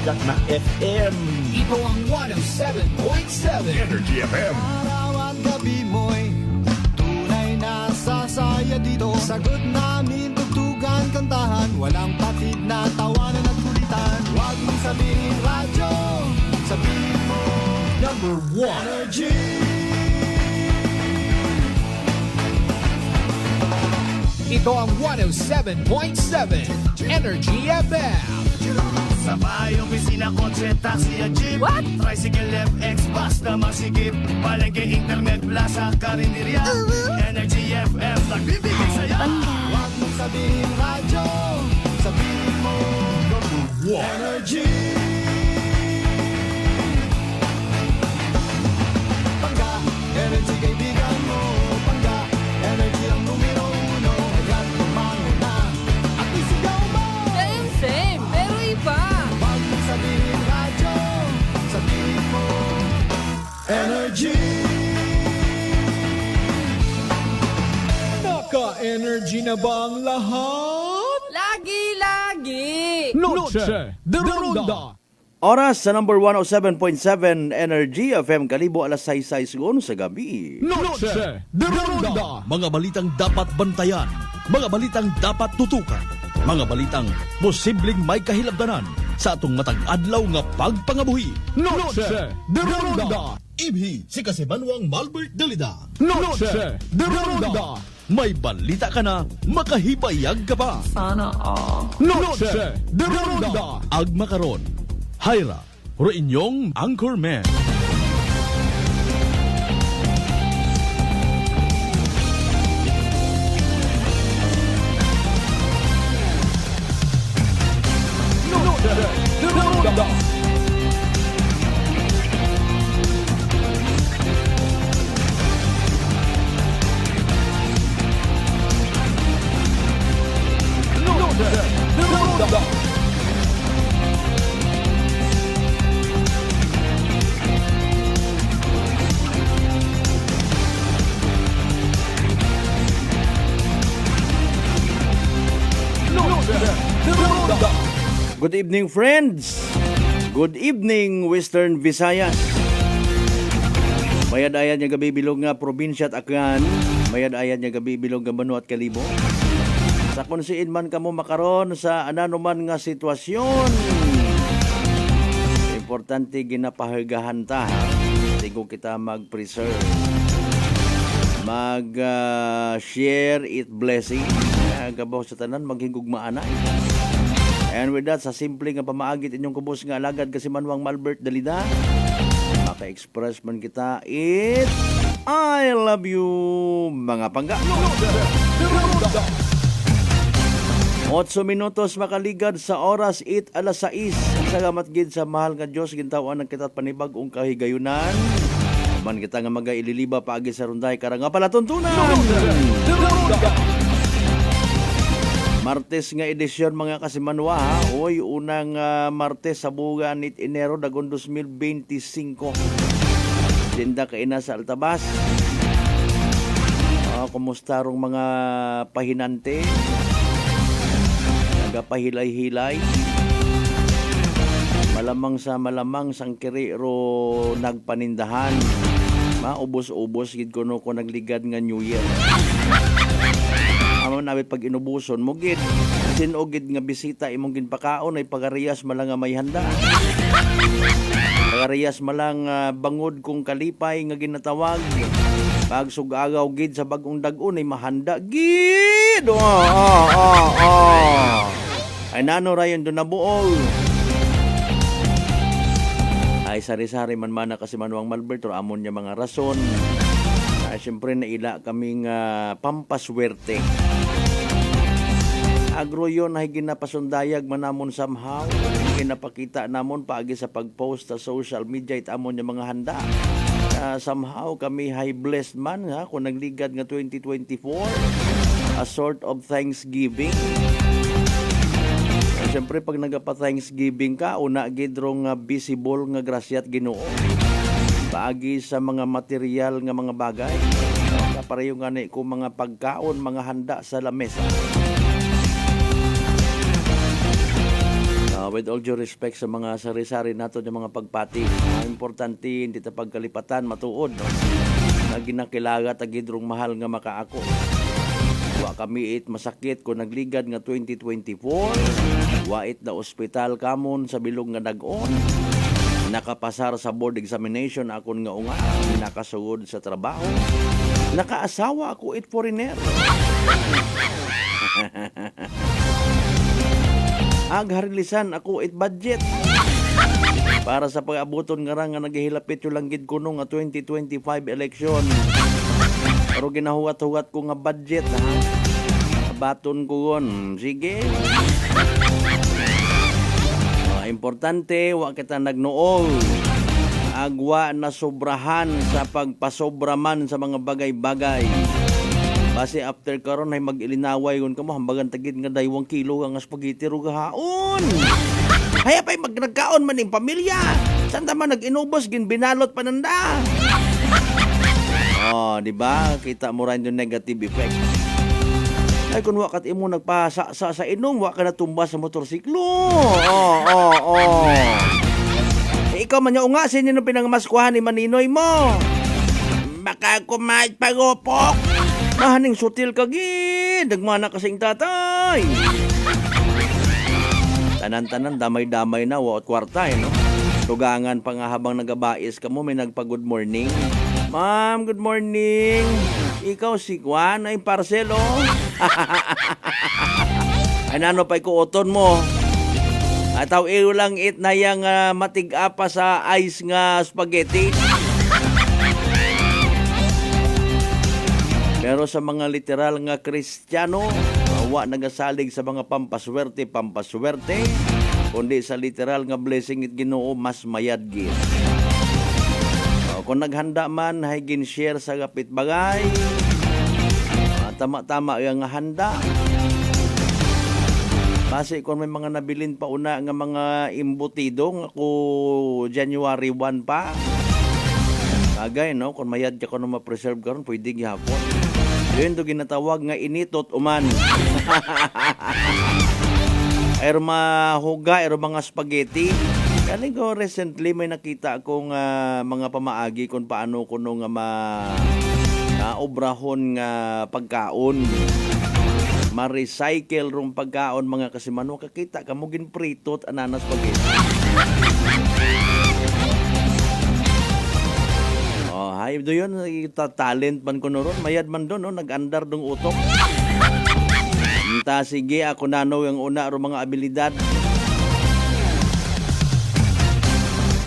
sikat na FM. Ito ang 107.7 Energy FM. Araw at gabi mo'y tunay na sasaya dito. Sagot namin, tugtugan, kantahan, walang patid na tawanan at kulitan. Huwag mong sabihin radyo, sabihin mo Number 1 Energy. Ito ang 107.7 Energy FM. Sa bahay, opisina, kotse, taxi at jeep. What? Tricycle, FX, bus na masikip. Palengke, internet, plaza, karinderya. Energy FM, nagbibigay saya. Huwag mong sabihin radyo, sabihin mo Number 1 Energy. Pangga, energy kaibigan mo. Pangga, energy ang numero uno. Kaya tumango na at isigaw mo. Same, pero iba. Huwag mong sabihin radyo, sabihin mo Energy. Naka-energy na ba ang lahat? Lagi. Noche de Ronda. Oras sa number 107.7 Energy FM Kalibo alas 6 siguro sa gabi. Noche de Ronda. Mga balitang dapat bantayan. Mga balitang dapat tutukan. Mga balitang posibleng may kahilabdanan sa atong matag adlaw nga pagpangabuhi. Noche de Ronda. Ibhi si Kasimanwang Malbert Dalida. Noche de Ronda. May balita ka na, makahibayag ka pa. Sana all. Noche de Ronda. Agma karon. Hayra, ro inyong Anchorman. Noche de Ronda. Noche de Ronda. Noche de Ronda. Good evening friends. Good evening Western Visayas. Mayad-ayad niya gabi bilog nga probinsya at Aklan. Mayad-ayad niya gabi bilog nga Banu at Kalibo. Sa kunsiin man kamo makaron sa ananuman nga sitwasyon. Importante ginapahigahan ta. Tigo kita mag-preserve. Mag-share it blessing. Gabaw sa tanan, maghingugmaan na. And with that, sa simple nga pamaagit inyong kubos nga alagad kasi Manwang Malbert Dalida, maka-express man kita, it's I love you, mga pangga. 8 minutos makaligad sa oras 8 alas 6. Salamat gid sa mahal nga Diyos, gintawan ng kita at panibag-ong kahigayunan. Man kita nga magaililiba paagi sa runday karang nga palatuntunan. Martes nga edisyon mga kasimanwa ha. Hoy, unang Martes sa buwan nit Enero dagon 2025. Tinda kaina sa Altabas. Kumusta rong mga pahinante? Nagapahilay-hilay. Malamang sang kiri ro nagpanindahan. Maubos-ubos gid kuno ko nagligad nga New Year. Amo namin pag inubuson mo gid sinugid nga bisita imong ginpakaon ay pagariyas malang nga may handa. Pagariyas malang bangod kung kalipay nga ginatawag. Pag sugagaw gid sa bagong dag-on ay mahanda gid. Ay nano rayon do nabuol. Ay sari-sari man mana kasi Manwang Malbert amon niya mga rason. Siyempre naila kaming pampaswerte. Agro yun ay ginapasundayag manamon somehow. Ginapakita namon paagi sa pag-post sa social media it amon yung mga handa. Somehow kami high blessed man ha kung nagligad nga 2024. A sort of Thanksgiving. Siyempre pag nagapa-Thanksgiving ka, una gidrong visible nga grasya at Ginoo. Paagi sa mga material nga mga bagay. Kapareho nga ni ko mga pagkaon, mga handa sa lamesa. With all due respect sa mga sari-sari nato ng mga pagpati, importante hindi ta pagkalipatan matuod, no? Na ginakilaga tagidrong mahal nga makaako. Wa kami it masakit kung nagligad nga 2024, wait na ospital kamon sa bilog nga dag-on. Nakapasar sa board examination akon nga unga, nakasugod sa trabaho. Nakaasawa ako it foreigner. Agharilisan ako it budget. Para sa pag-abuton nga nga naghihilapit yung langgid ko nung 2025 election. Pero ginahuwat-huwat ko nga budget, ha? Baton ko yun. Sige. Importante, wa kita nagnool. Agwa na sobrahan sa pagpasobraman sa mga bagay-bagay. Base after karon ay mag-ilinaway yun ka mo, hambagan tagid nga 2 kilo ang spaghetti ro gahaon. Haya pa'y nagkaon man yung pamilya. Saan naman nag-inubos, ginbinalot pa nanda. Di ba? Kita mo rin yung negative effect. Ay, kung wakat imo nagpasa sa inom, waka na tumba sa motorsiklo. Ikaw man yung unga, sinyo nung pinangmaskuhan ni Maninoy mo. Baka kumait pagupok. Mahaning sutil kagid, nagmana kasing tatay. Tanan-tanan, damay-damay na, waot kwarta, no? Tugangan pa nga habang nagabais ka mo, may nagpa-good morning. Ma'am, good morning. Ikaw si Juan, ay parcel, oh. Ay, nano pa ikuoton mo. Ataw iyo lang it na yang matig-apa sa ice nga spaghetti. Pero sa mga literal nga Kristiyano, wa nagasalig sa mga pampaswerte, kundi sa literal nga blessing it Ginoo mas mayad gid. Kung naghanda man, hay gin-share sa kapit bagay. Tama-tama yung nga handa. Base kung may mga nabilin pa una nga mga imbutido nga ko January 1 pa. Kagay, no? Kung mayad ka ko na ma-preserve karon pwede gihapon. Yun to ginatawag nga initot uman. Ero mahuga, ero mga spaghetti. Kani ko recently may nakita akong mga pamaagi kung paano kuno nga obrahon nga pagkaon. Ma-recycle rong pagkaon mga kasimano. Kakita ka mo ginpritot ananas spaghetti. Hay do yun, talent man ko noon. Mayad man doon, no? Nag-andar dong utok. Sige, ako nano yung una ro mga abilidad.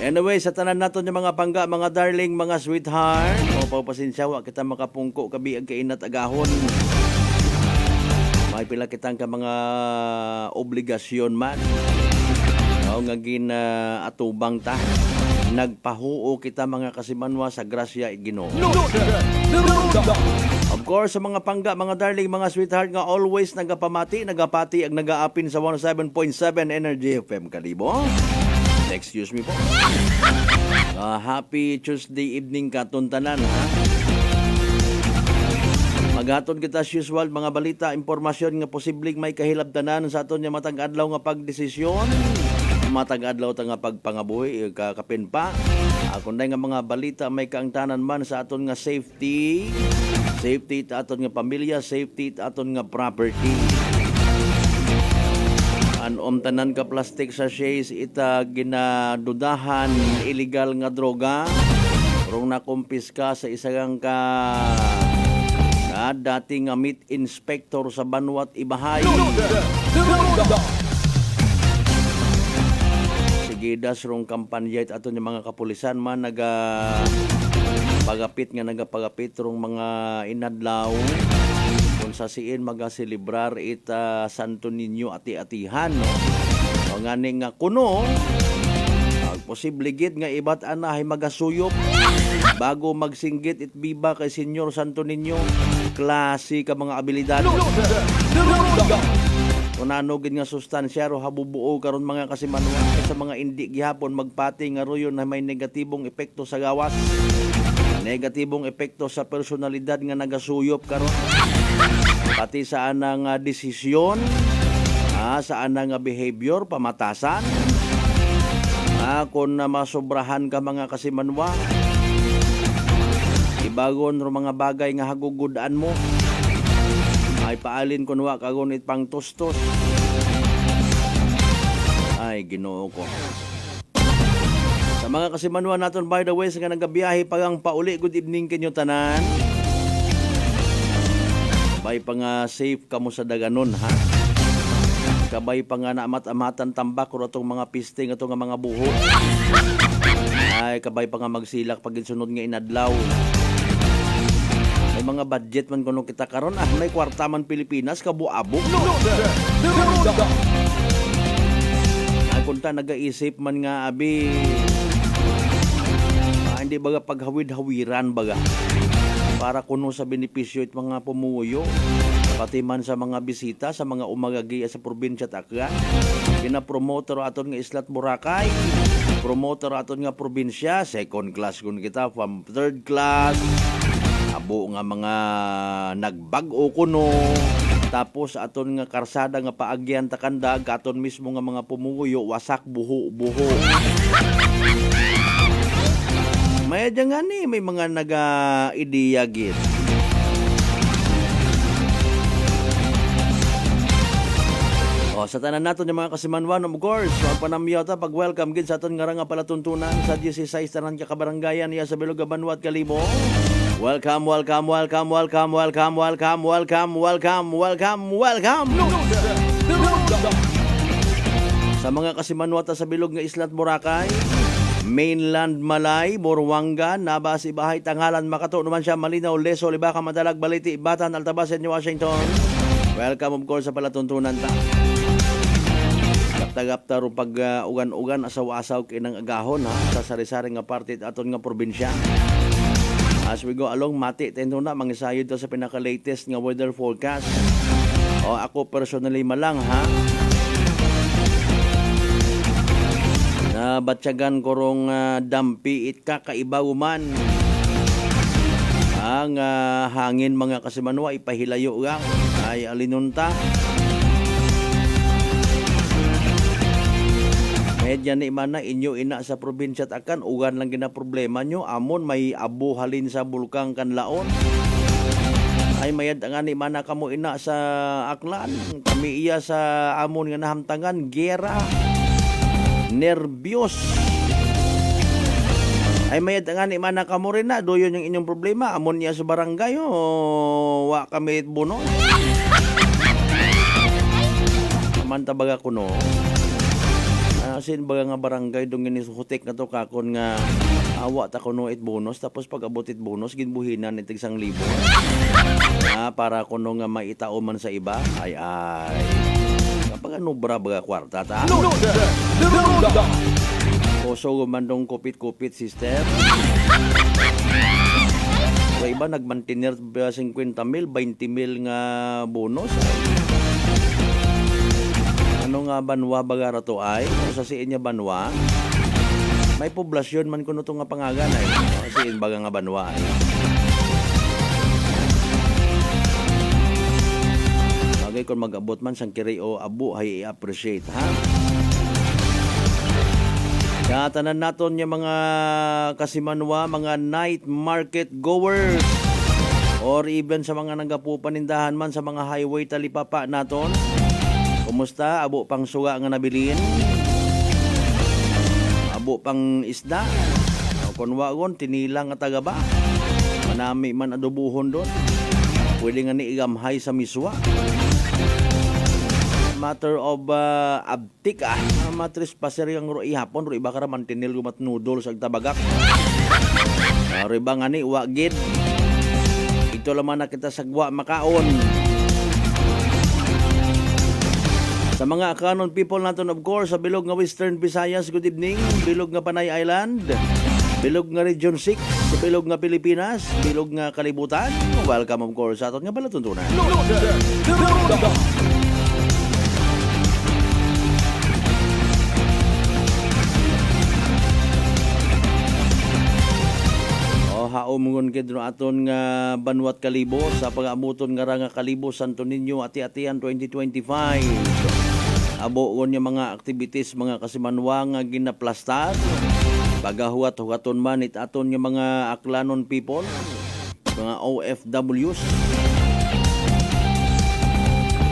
Anyway, sa tanan naton yung mga pangga, mga darling, mga sweetheart. Pagpasensyawa kita makapungko kabi ang kainat agahon. May pila kitang ka mga obligasyon man. Nga atubang ta. Nagpahuo kita mga kasimanwa sa grasya at Ginoo. Of course, sa mga pangga, mga darling, mga sweetheart nga always nagapamati, nagapati ang nagaapin sa 107.7 Energy FM Kalibo. Excuse me po. Happy Tuesday evening katuntanan, ha? Maghatod kita as usual mga balita, impormasyon nga posibleng may kahilabtanan sa aton nga matag adlaw nga pagdesisyon. Matag adlaw ta nga pagpangabuhi kakapin pa. Kung nga mga balita may kaangtanan man sa aton nga safety ta aton nga pamilya, safety ta aton nga property. Anom tanan ka plastic sachets ita ginadudahan illegal nga droga. Rong nakumpiska sa isang ka dating nga meat inspector sa Banwat Ibahay. Gidas rong kampanya at ato yung mga kapulisan man nagapagapit rong mga inadlaw kung sa siin magaselebrar ita Santo Niño ati-atihan, no? O ngani nga kuno posible gid nga ibat ana ay magasuyop bago magsinggit it biba kay Senyor Santo Niño. Klase ka mga abilidad. Kunano gid nga sustansya ro habubuo karon mga kasimanwa sa mga indi gihapon magpati nga royon na may negatibong epekto sa gawas. Negatibong epekto sa personalidad nga nagasuyop karon. Pati sa anang desisyon Saan na nga behavior, pamatasan. Kung na masobrahan ka mga kasimanwa, ibagon ro mga bagay nga hagugudaan mo. Ay paalin kun wa kagunit pang tustos. Ay Ginoo ko. Sa mga kasimanwa naton, by the way, sa nga nagabiyahe pagang pauli, good evening kinyo tanan. Bay pa nga safe kamo sa daganon, ha? Kabay pa nga naamat-amatan tambak kung itong mga pisting itong mga buho. Ay, kabay pa nga magsilak pag sunod nga inadlaw. May mga budget man kuno kita karon, may kwarta man Pilipinas, kabuabog. Ay, kung ta nag-iisip man nga, abi, hindi baga paghawid-hawiran baga. Para kuno sa benepisyo it mga pumuyo. Pati man sa mga bisita, sa mga umagagi sa probinsya Takga. Pinapromotor aton nga Islat Boracay. Promotor aton nga probinsya, second class kun kita, from third class. Abo nga mga nagbag-o kuno. Tapos aton nga karsada nga paagyan takandag, aton mismo nga mga pumuyo, wasak buho-buho. May nga ni, may mga naga-ideya gid. Sa tanan naton yung mga kasimanwan, of course, magpanamyaw ta pag-welcome gid sa aton nga nga palatuntunan sa 16 tanan ka kabarangayan niya sa Bilog Banwat Kalibo. Welcome, welcome, welcome, welcome, welcome, welcome, welcome, welcome, welcome, welcome. Sa mga kasimanwata sa bilog nga Islat Boracay, Mainland Malay, Borwanga, Nabas, Ibahay, Tanghalan, Makato, naman siya, Malinaw, Leso, Libaca, Madalag, Baliti, Ibatan, Altabas, New Washington. Welcome of course sa palatuntunan ta. Gapta-gapta ro pag ugan-ugan asaw-asaw kinang agahon, ha, sa sari-sari nga parte aton nga probinsya. As we go along, mati tendo na mangisayod to sa pinaka-latest nga weather forecast. Ako personally malang, ha. Nabatyagan ko rong dampi it kakaibaw man. Ang hangin mga kasimanwa ipahilayo gang ay alinunta. Medya ni mana inyo ina sa probinsya Takan, ugan lang gina problema nyo, amon may abo halin sa bulkang Kanlaon. Ay mayad nga ni mana kamo ina sa Aklan, kami iya sa amon nga nahamtangan, gera, nervyos. Ay mayad nga ni mana kamo rin na, doyon yung inyong problema, amon iya sa barangay, wa kami buno. Manta baga kuno. Sin baga nga barangay dong ginisuhutik na to kakon nga awa ta kuno it bonus, tapos pag abot it bonus ginbuhinan itig 1,000 para kuno nga maitao man sa iba. Ay kapag ano baga kwarta ta koso gumandong kupit-kupit sister. Sa iba nagmantiner 50,000, 20,000 nga bonus. Ano nga banwa bagara to ay? Sa siin niya banwa? May poblasyon man kuno to nga pangagan ay. Siin baga nga banwa ay. Bagay kung mag-abot man sang kiri o abu ay i-appreciate, ha? Katanan naton yung mga kasimanwa, mga night market goers, or even sa mga nagapupanindahan man sa mga highway talipapa naton. Kumusta? Abo pang suga nga nabilin? Abo pang isda? Kung wagon, tinilang nga tagaba. Manami man adobuhon doon. Pwede nga ni igamhay sa miswa. Matter of abtik, matris pasir yung ro ihapon, ro iba ka raman tinil gumat noodles ag tabagak. Riba nga ni, wagid. Ito laman na kita sagwa makaon. Sa mga Akanon people natin, of course, sa bilog nga Western Visayas, good evening. Bilog nga Panay Island, bilog nga Region 6, sa bilog nga Pilipinas, bilog nga Kalibutan. Welcome, of course, sa aton nga palatuntunan. Haomungon kid no aton nga Banwat Kalibo sa pag-amuton nga Ranga Kalibo Santo Niño ati-atian 2025. Abuon yung mga activities, mga kasimanwa nga ginaplastar. Pagahuat-hugaton man itaton yung mga aklanon people, mga OFWs.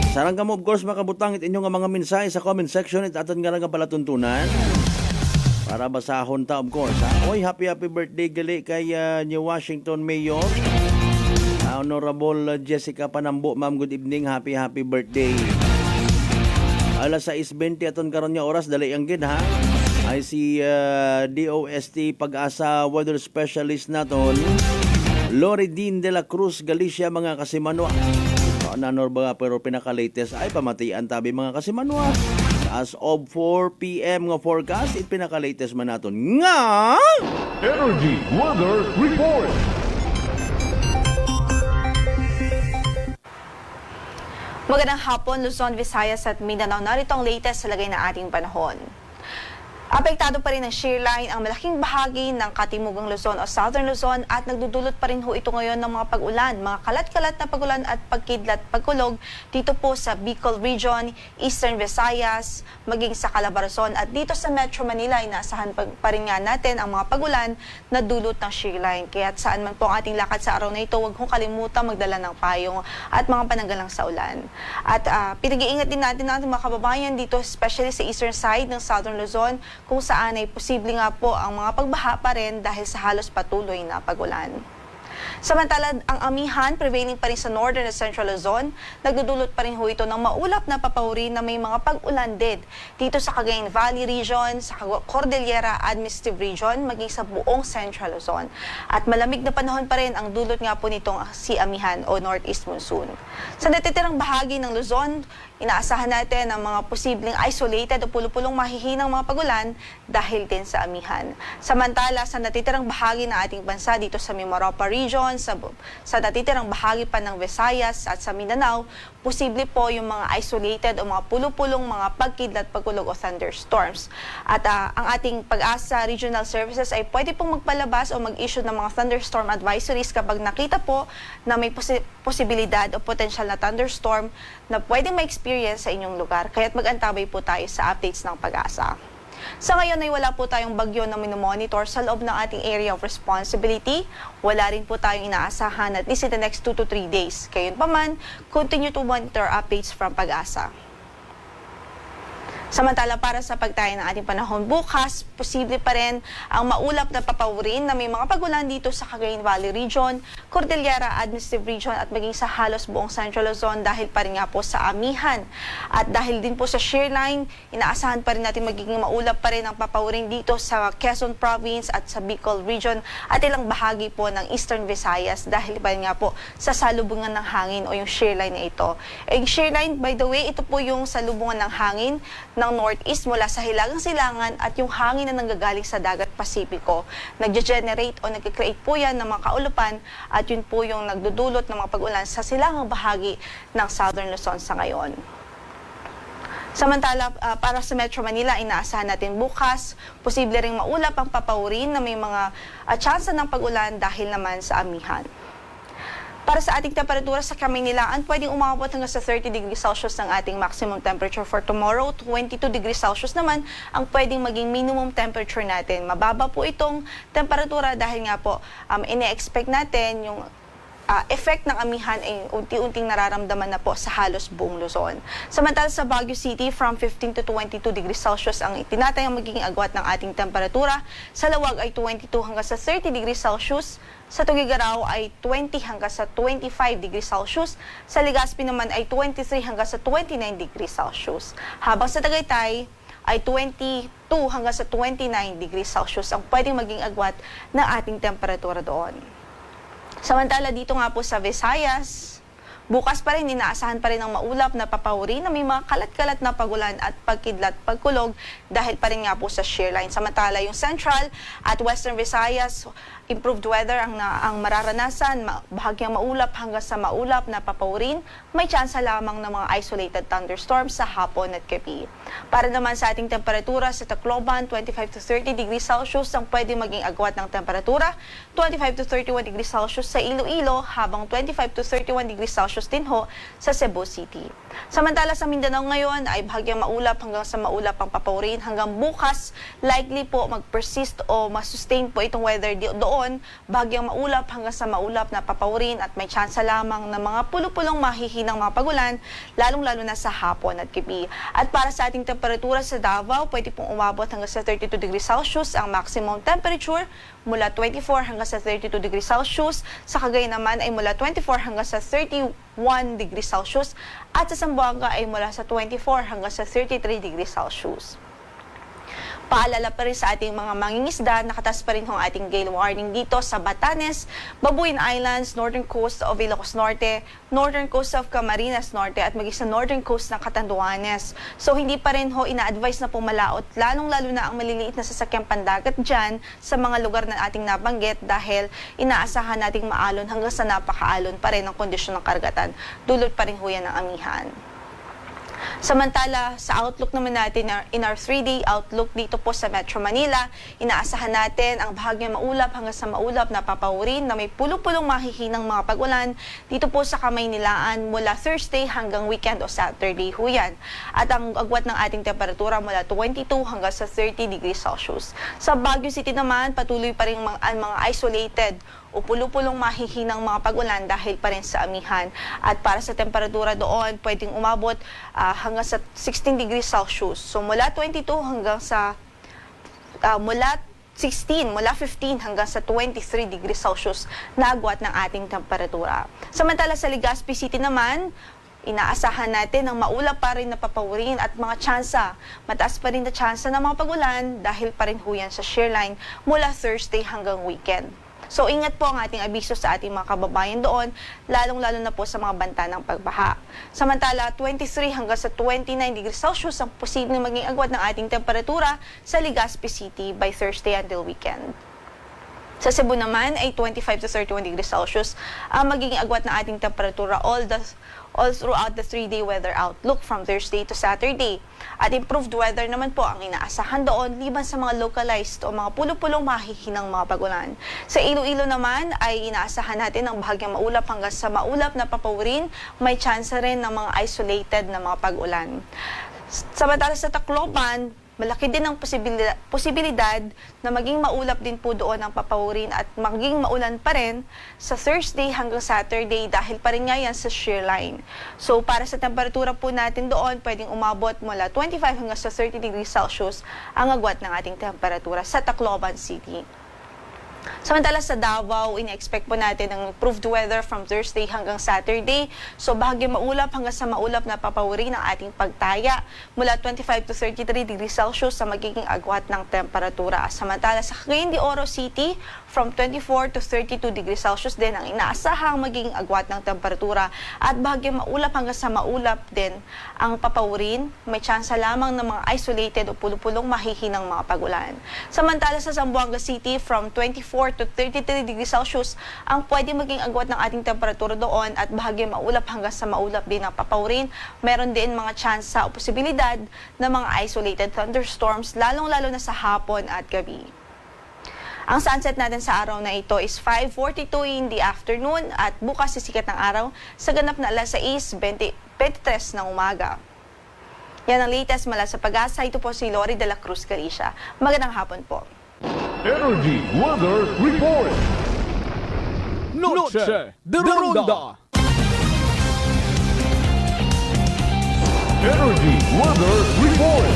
Sarang kamo of course makabutang inyong nga mga mensahe sa comment section itaton nga nga palatuntunan. Para basahon ta of course. Ha? Oy, happy birthday gali kay New Washington Mayor. Honorable Jessica Panambo, ma'am, good evening. Happy birthday. Alas 6:20 aton karon nga oras dali ang gid ha. Ay si DOST Pag-asa weather specialist naton Loredine de la Cruz Galicia mga kasimanwa. Nanor ba pero pinaka-latest ay pamatian tabi mga kasimanwa. As of 4 p.m. nga forecast, pinaka-latest man naton nga Energy Weather Report. Magandang hapon, Luzon, Visayas at Mindanao. Narito ang latest sa lagay ng ating panahon. Apektado pa rin ng shear line ang malaking bahagi ng Katimugang Luzon o Southern Luzon at nagdudulot pa rin ho ito ngayon ng mga pag-ulan, mga kalat-kalat na pag-ulan at pagkidlat pagkulog dito po sa Bicol Region, Eastern Visayas, maging sa Calabarzon at dito sa Metro Manila inaasahan pa rin nga natin ang mga pag-ulan na dulot ng shear line. Kaya saan man po ang ating lakad sa araw na ito, huwag hong kalimutan magdala ng payong at mga pananggalang sa ulan. At pinag-iingat din natin ang mga kababayan dito, especially sa eastern side ng Southern Luzon, kung saan ay posible nga po ang mga pagbaha pa rin dahil sa halos patuloy na pag-ulan. Samantala, ang amihan prevailing pa rin sa Northern at Central Luzon, nagdudulot pa rin ho ito ng maulap na papawri na may mga pag-ulan din dito sa Cagayan Valley Region, sa Cordillera Administrative Region, maging sa buong Central Luzon. At malamig na panahon pa rin ang dulot nga po nitong si amihan o Northeast Monsoon. Sa natitirang bahagi ng Luzon, inaasahan natin ang mga posibleng isolated o pulupulong mahihinang mga pagulan dahil din sa amihan. Samantala, sa natitirang bahagi ng ating bansa dito sa Mimaropa Region, sa natitirang bahagi pa ng Visayas at sa Mindanao, posible po yung mga isolated o mga pulupulong mga pagkidlat, pagkulog o thunderstorms. At ang ating Pag-asa Regional Services ay pwede pong magpalabas o mag-issue ng mga thunderstorm advisories kapag nakita po na may posibilidad o potential na thunderstorm na pwedeng ma-experience sa inyong lugar. Kaya't mag-antabay po tayo sa updates ng Pag-asa. Sa ngayon ay wala po tayong bagyo na minomonitor sa loob ng ating area of responsibility. Wala rin po tayong inaasahan at least in the next 2 to 3 days. Gayunpaman, continue to monitor updates from Pag-asa. Samantala, para sa pagtaya ng ating panahon bukas, posible pa rin ang maulap na papawrin na may mga pagulan dito sa Cagayan Valley Region, Cordillera Administrative Region at maging sa halos buong Central Luzon dahil pa rin nga po sa amihan. At dahil din po sa shear line, inaasahan pa rin natin magiging maulap pa rin ang papawrin dito sa Quezon Province at sa Bicol Region at ilang bahagi po ng Eastern Visayas dahil pa rin nga po sa salubungan ng hangin o yung shear line na ito. Yung shear line, by the way, ito po yung salubungan ng hangin ng northeast mula sa Hilagang Silangan at yung hangin na nanggagaling sa Dagat Pasipiko. Nag-generate o nag-create po yan ng mga kaulupan at yun po yung nagdudulot ng mga pag-ulan sa silangang bahagi ng Southern Luzon sa ngayon. Samantala, para sa Metro Manila, inaasahan natin bukas, posible ring maulap ang papawrin na may mga tsansa ng pag-ulan dahil naman sa amihan. Para sa ating temperatura sa Kamaynilaan, pwedeng umabot hanggang sa 30 degrees Celsius ng ating maximum temperature for tomorrow. 22 degrees Celsius naman ang pwedeng maging minimum temperature natin. Mababa po itong temperatura dahil nga po ine-expect natin yung effect ng amihan ay unti-unting nararamdaman na po sa halos buong Luzon. Samantala sa Baguio City, from 15 to 22 degrees Celsius ang itinatayang magiging agwat ng ating temperatura. Sa Lawag ay 22 hanggang sa 30 degrees Celsius. Sa Tuguegarao ay 20 hanggang sa 25 degrees Celsius. Sa Legazpi naman ay 23 hanggang sa 29 degrees Celsius. Habang sa Tagaytay ay 22 hanggang sa 29 degrees Celsius ang pwedeng maging agwat ng ating temperatura doon. Samantala dito nga po sa Visayas, bukas pa rin inaasahan pa rin ang maulap na papawri na may mga kalat-kalat na pagulan at pagkidlat pagkulog dahil pa rin nga po sa shear line. Samantala yung Central at Western Visayas, improved weather ang mararanasan, bahagyang maulap hanggang sa maulap na papawrin, may tsansa lamang ng mga isolated thunderstorms sa hapon at gabi. Para naman sa ating temperatura sa Tacloban, 25 to 30 degrees Celsius ang pwede maging agwat ng temperatura, 25 to 31 degrees Celsius sa Iloilo, habang 25 to 31 degrees Celsius Celsius din ho sa Cebu City. Samantala sa Mindanao ngayon ay bahagyang maulap hanggang sa maulap ang papawrin. Hanggang bukas, likely po mag-persist o masustain po itong weather doon. Bahagyang maulap hanggang sa maulap na papawrin at may tsansa lamang ng mga pulupulong mahihinang mga pagulan, lalong-lalo na sa hapon at gabi. At para sa ating temperatura sa Davao, pwede pong umabot hanggang sa 32 degrees Celsius ang maximum temperature, mula 24 hanggang sa 32 degrees Celsius. Sa Cagayan naman ay mula 24 hanggang sa 31 degrees Celsius at sa Zamboanga ay mula sa 24 hanggang sa 33 degrees Celsius. Paalala pa rin sa ating mga mangingisda, nakatas pa rin ang ating gale warning dito sa Batanes, Babuin Islands, northern coast of Ilocos Norte, northern coast of Camarines Norte at maging sa northern coast ng Catanduanes. So hindi pa rin ho ina-advise na pumalaot, lalong-lalo na ang maliliit na sasakyang pandagat dyan sa mga lugar na ating nabanggit dahil inaasahan nating maalon hanggang sa napakaalon pa rin ang kondisyon ng karagatan. Dulot pa rin ho yan ng amihan. Samantala, sa outlook naman natin, in our 3-day outlook dito po sa Metro Manila, inaasahan natin ang bahagyang maulap hanggang sa maulap na papawrin na may pulupulong mahihinang mga pagulan dito po sa Kamaynilaan mula Thursday hanggang weekend o Saturday ho yan. At ang agwat ng ating temperatura mula 22 hanggang sa 30 degrees Celsius. Sa Baguio City naman, patuloy pa rin mga isolated o pulupulong mahihinang mga pagulan dahil pa rin sa amihan. At para sa temperatura doon, pwedeng umabot hanggang sa 16 degrees Celsius. So mula 22 hanggang sa mula 15 hanggang sa 23 degrees Celsius na agwat ng ating temperatura. Samantala sa Legazpi City naman, inaasahan natin ang maulap pa rin na papawrin at mga tsansa. Mataas pa rin na tsansa ng mga pagulan dahil pa rin huyan sa shearline mula Thursday hanggang weekend. So ingat po ang ating abiso sa ating mga kababayan doon, lalong-lalo na po sa mga banta ng pagbaha. Samantala, 23 hanggang sa 29 degrees Celsius ang posibleng maging agwat ng ating temperatura sa Legazpi City by Thursday until weekend. Sa Cebu naman ay 25 to 31 degrees Celsius ang magiging agwat ng ating temperatura all throughout the 3-day weather outlook from Thursday to Saturday. At improved weather naman po ang inaasahan doon liban sa mga localized o mga pulupulong mahihinang mga pagulan. Sa Iloilo naman ay inaasahan natin ang bahagyang maulap hanggang sa maulap na papawrin, may chance rin ng mga isolated na mga pag-ulan. Samantala sa Tacloban, malaki din ang posibilidad na maging maulap din po doon ang papawrin at maging maulan pa rin sa Thursday hanggang Saturday dahil pa rin nga yan sa shearline. So para sa temperatura po natin doon, pwedeng umabot mula 25 hanggang sa 30 degrees Celsius ang agwat ng ating temperatura sa Tacloban City. Samantala sa Davao, ina-expect po natin ang improved weather from Thursday hanggang Saturday. So bahagyang maulap hanggang sa maulap na papawrin ang ating pagtaya mula 25 to 33 degrees Celsius sa magiging agwat ng temperatura. Samantala sa Cagayan de Oro City, from 24 to 32 degrees Celsius din ang inaasahang magiging agwat ng temperatura at bahagyang maulap hanggang sa maulap din ang papawrin. May tsansa lamang ng mga isolated o pulupulong mahihinang mga pagulan. Samantala sa Zamboanga City, from 24 to 33 degrees Celsius ang pwede maging agwat ng ating temperatura doon at bahagyang maulap hanggang sa maulap din ang papawrin. Meron din mga tsansa o posibilidad ng mga isolated thunderstorms lalong-lalo na sa hapon at gabi. Ang sunset natin sa araw na ito is 5:42 in the afternoon at bukas sisikat ng araw sa ganap na alas 6:23 ng umaga. Yan ang latest mula sa Pag-asa. Ito po si Lori de la Cruz Galicia. Magandang hapon po. Energy Weather Report. Noche de Ronda. Energy Weather Report.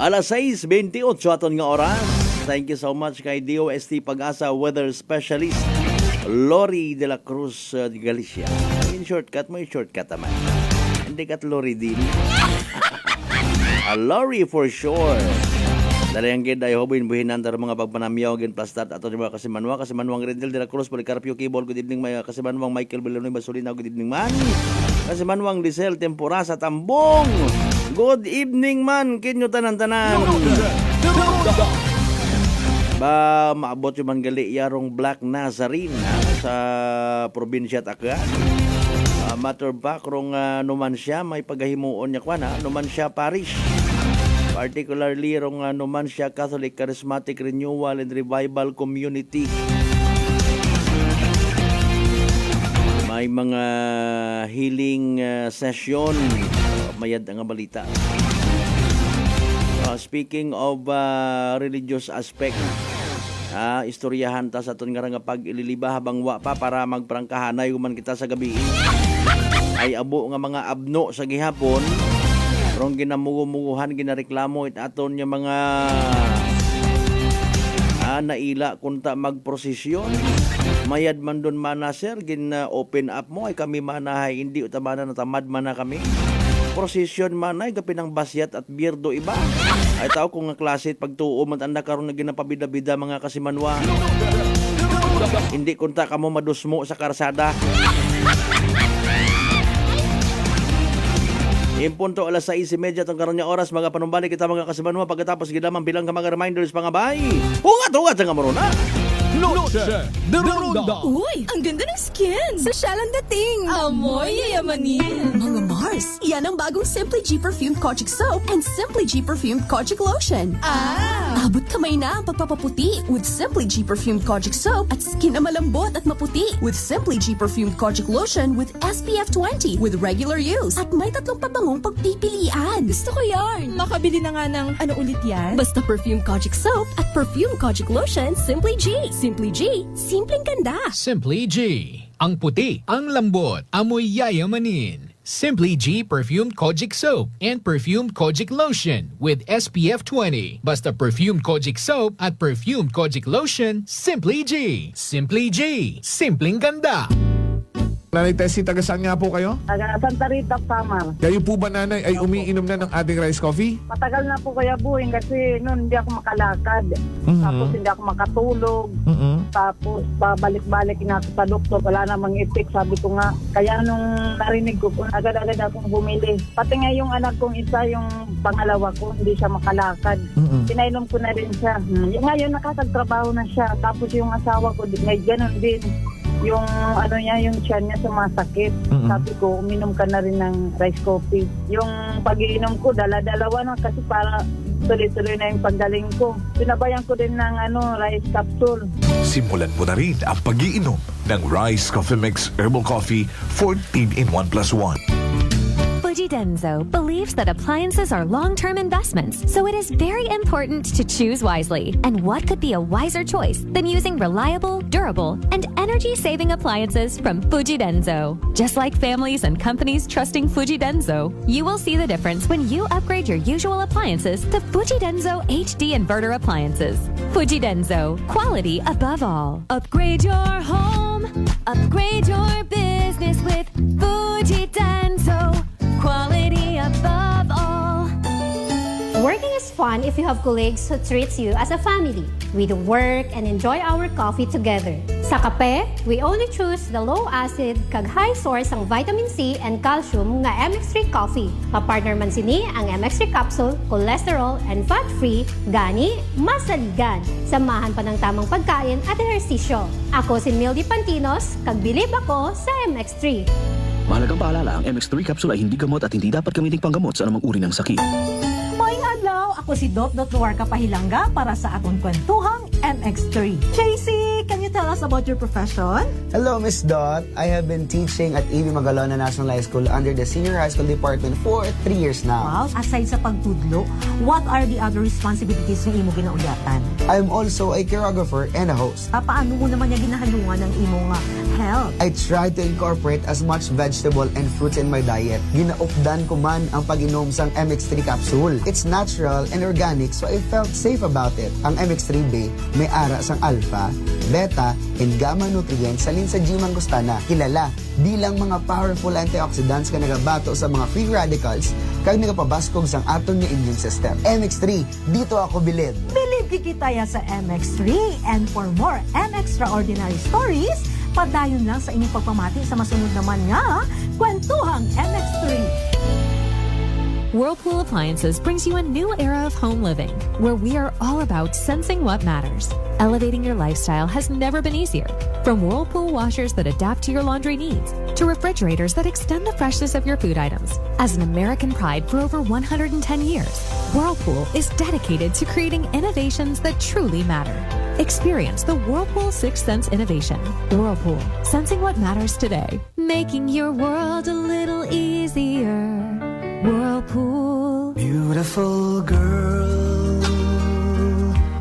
Alas 6:28 aton nga oras. Thank you so much kay DOST Pag-asa Weather Specialist Lori de la Cruz Galicia. In shortcut mo, yung shortcut naman. Hindi kat Lori din. Lori for sure. Dali ang gid ay hobuin buhinan dar mga pagpanamyaw gin plastat ato mga kasimanwang Rendel de la Cruz Policarpio Cable, good evening mga kasimanwang Michael Belanoy Basolina, good evening man. Kasimanwang Lisel Tempora sa Tambong, good evening man kinyo tanan-tanan. Ba maabot yung man gali yarong Black Nazarene sa probinsya Takga. Matter of fact, rong Numancia may paghahimuon niya kwa na Numancia Parish. Particularly rong Numancia Catholic Charismatic Renewal and Revival Community. May mga healing session. Mayad ang balita. Speaking of religious aspect, istoryahan ta sa aton nga pag ililiba habang wa pa para magprangkahanay human kita sa gabi. Ay abo nga mga abno sa gihapon. Rong ginamuguhan, ginareklamo it aton nga mga naila kunta magprosesyon. Mayad man doon mana sir, open up mo ay kami manahay hindi utamana natamad mana kami. Prosesyon man ay kapinang basyat at birdo iba. Ay tao kung nga klase pagtuo man anda karon na ginapabida-bida mga kasimanwa. Hindi kunta kamo madusmo sa karsada. Impunto alas 6:30 itong karon nga oras mga panumbalik kita mga kasimanwa pagkatapos gidamang bilang ka mga reminders pangabay. Ungat nga maruna. Noche de Ronda. Uy, ang ganda ng skin! Sosyal ang dating! Amoy yayamanin. Mga Mars, yan ang bagong Simply G Perfumed Kojic Soap and Simply G Perfumed Kojic Lotion. Abot kamay na ang pagpapaputi with Simply G Perfumed Kojic Soap at skin na malambot at maputi with Simply G Perfumed Kojic Lotion with SPF 20 with regular use at may 3 pabangong pagpipilian. Gusto ko yarn. Makabili na nga ng ano ulit yan? Basta Perfumed Kojic Soap at Perfumed Kojic Lotion Simply G. Simply G, simpleng ganda. Simply G. Ang puti, ang lambot, amoy yayamanin. Simply G Perfumed Kojic Soap and Perfumed Kojic Lotion with SPF 20. Basta Perfumed Kojic Soap at Perfumed Kojic Lotion, Simply G. Simply G. Simpleng ganda. Nanay Tessie, taga saan nga po kayo? Taga Santa Rita, Samar. Kayo po ba nanay ay umiinom na ng ating rice coffee? Matagal na po Kuya Buing kasi noon hindi ako makalakad. Tapos hindi ako makatulog. Tapos pabalik-balik na ako sa doktor. Wala namang effect. Sabi ko nga, kaya nung narinig ko, agad-agad akong bumili. Pati nga yung anak kong isa, yung pangalawa ko, hindi siya makalakad. Pinainom ko na rin siya. Ngayon nakakagtrabaho na siya. Tapos yung asawa ko, may ganun din. Yung ano niya, yung tiyan niya sumasakit. Sabi ko, uminom ka na rin ng rice coffee. Yung pag-iinom ko, dala-dalawa na kasi para tuloy-tuloy na yung paggaling ko. Sinabayan ko din ng rice capsule. Simulan mo na rin ang pag-iinom ng Rice Coffee Mix Herbal Coffee 14 in 1 plus 1. Fujidenzo believes that appliances are long-term investments, so it is very important to choose wisely. And what could be a wiser choice than using reliable, durable, and energy-saving appliances from Fujidenzo? Just like families and companies trusting Fujidenzo, you will see the difference when you upgrade your usual appliances to Fujidenzo HD inverter appliances. Fujidenzo, quality above all. Upgrade your home, upgrade your business with Fujidenzo. Quality above all. Working is fun if you have colleagues who treats you as a family. We do work and enjoy our coffee together. Sa kape, we only choose the low-acid kag high source ang vitamin C and calcium nga MX3 coffee. Kapartner man sini ang MX3 capsule, cholesterol and fat-free, gani, masaligan. Samahan pa ng tamang pagkain at ehersisyo. Ako si Mildy Pantinos, kag bilib ako sa MX3. Mahalagang paalala, ang MX3 capsule ay hindi gamot at hindi dapat gamiting panggamot sa anumang uri ng sakit. Maayong adlaw, ako si Dot Nuarca Pahilanga para sa atong kwentuhang MX3. JC, can you tell us about your profession? Hello, Miss Dot. I have been teaching at A.B. Magalona National High School under the Senior High School Department for 3 years now. Wow, aside sa pagtudlo, what are the other responsibilities ng imo ginaulyatan? I'm also a choreographer and a host. Paano mo naman niya ginahalungan ng imo nga health? I try to incorporate as much vegetable and fruits in my diet. Ginaupdan ko man ang pag-inom sang MX3 capsule. It's natural and organic, so I felt safe about it. Ang MX3 Bay may ara sang alpha, beta, and gamma nutrients salin sa G. mangostana, kilala bilang mga powerful antioxidants ka nagabato sa mga free radicals kag nagapabaskog sang aton nga immune system. MX3, dito ako bilib. Bilib kikitaya sa MX3, and for more MXtraordinary stories, padayon lang sa inyong pagpamati sa masunod naman nga Kwentuhang MX3. Whirlpool Appliances brings you a new era of home living, where we are all about sensing what matters. Elevating your lifestyle has never been easier. From Whirlpool washers that adapt to your laundry needs, to refrigerators that extend the freshness of your food items. As an American pride for over 110 years, Whirlpool is dedicated to creating innovations that truly matter. Experience the Whirlpool Sixth Sense innovation. Whirlpool, sensing what matters today. Making your world a little easier. Whirlpool. Beautiful girl.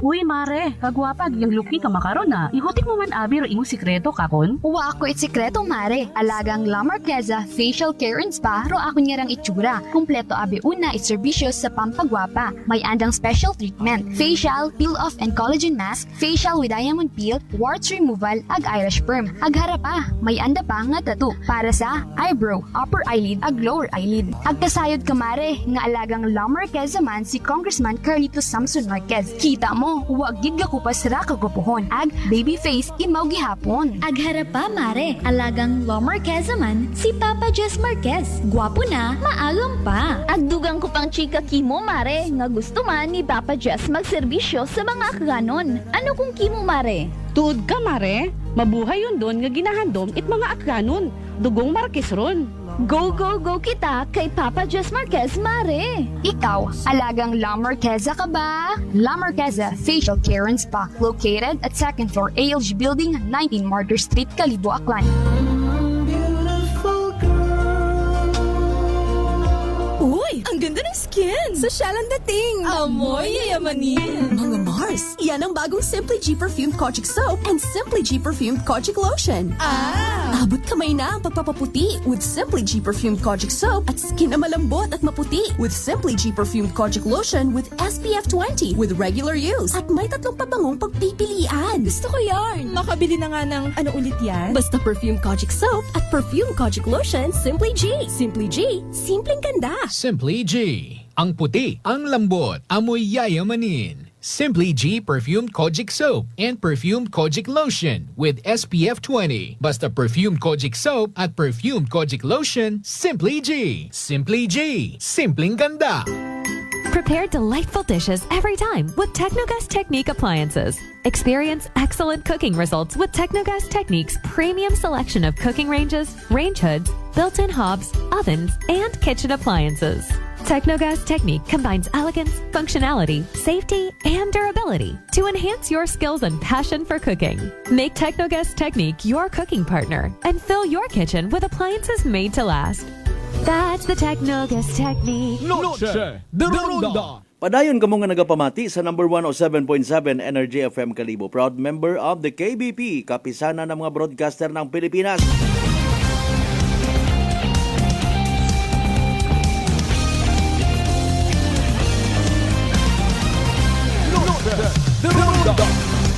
Uy, mare, kagwapag yung luki ka makaron na. Ihutik mo man abi ro imong sikreto kakon. Wa ako it sikreto, mare. Alagang La Marqueza Facial Care and Spa ro ako niyarang itsura. Kumpleto abi una it serbisyo sa pampagwapa. May andang special treatment. Facial, peel-off and collagen mask, facial with diamond peel, warts removal, ag eyelash perm. Ag harapa, may anda pa nga tattoo para sa eyebrow, upper eyelid, ag lower eyelid. Ag kasayod ka, mare, nga alagang La Marqueza man si Congressman Carlito Samson Marquez. Kita mo, huwag gid ko pa sira kagupuhon. Ag baby face imaw gihapon. Ag harapa, mare, alagang La Marqueza man si Papa Jess Marquez. Gwapo na, maalam pa. Ag dugang ko pang chika kimo, mare, nga gusto man ni Papa Jess magserbisyo sa mga akganon. Ano kung kimo, mare? Tuod ka, mare. Mabuhay yun doon nga ginahandom it mga akranon. Dugong Marquez ron. Go, go, go kita kay Papa Jess Marquez, mare. Ikaw, alagang La Marqueza ka ba? La Marqueza Facial Care and Spa, located at 2nd floor ALG Building, 19 Martyr Street, Calibo, Aklan. Uy, ang ganda ng skin! Sosyal ang dating! Amoy yayamanin! Mga Mars, yan ang bagong Simply G Perfumed Kojic Soap and Simply G Perfumed Kojic Lotion. Abot kamay na ang pagpapaputi with Simply G Perfumed Kojic Soap at skin na malambot at maputi with Simply G Perfumed Kojic Lotion with SPF 20 with regular use. At may 3 pabangong pagpipilian. Gusto ko yarn! Makabili na nga ng ano ulit yan? Basta Perfumed Kojic Soap at Perfumed Kojic Lotion, Simply G. Simply G, simpleng ganda. Simply G. Ang puti, ang lambot, amoy yayamanin. Simply G Perfumed Kojic Soap and Perfumed Kojic Lotion with SPF 20. Basta Perfumed Kojic Soap at Perfumed Kojic Lotion, Simply G. Simply G. Simpleng ganda. Prepare delightful dishes every time with Technogas Technique appliances. Experience excellent cooking results with Technogas Technique's premium selection of cooking ranges, range hoods, built-in hobs, ovens, and kitchen appliances. Technogas Technique combines elegance, functionality, safety, and durability to enhance your skills and passion for cooking. Make Technogas Technique your cooking partner and fill your kitchen with appliances made to last. That's the Technogas Technique. Noche de Ronda. Padayon kamo nga nagapamati sa number 107.7 Energy FM Calibo. Proud member of the KBP, kapisanan ng mga broadcaster ng Pilipinas.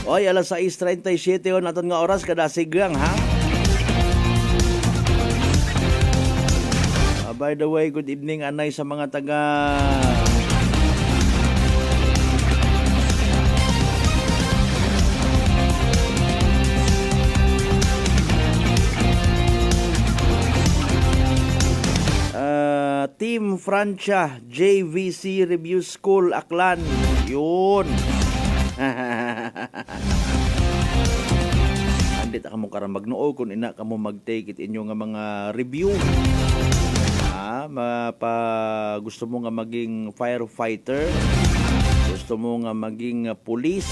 Oy, alas 6:37 on aton nga oras kada sigang, ha? By the way, good evening anay sa mga taga Team Francia JVC Review School Aklan. Yun. Andit ka mo karang magnuo kung ina ka mo mag-take it inyo nga mga review. Gusto mo nga maging firefighter, gusto mo nga maging police,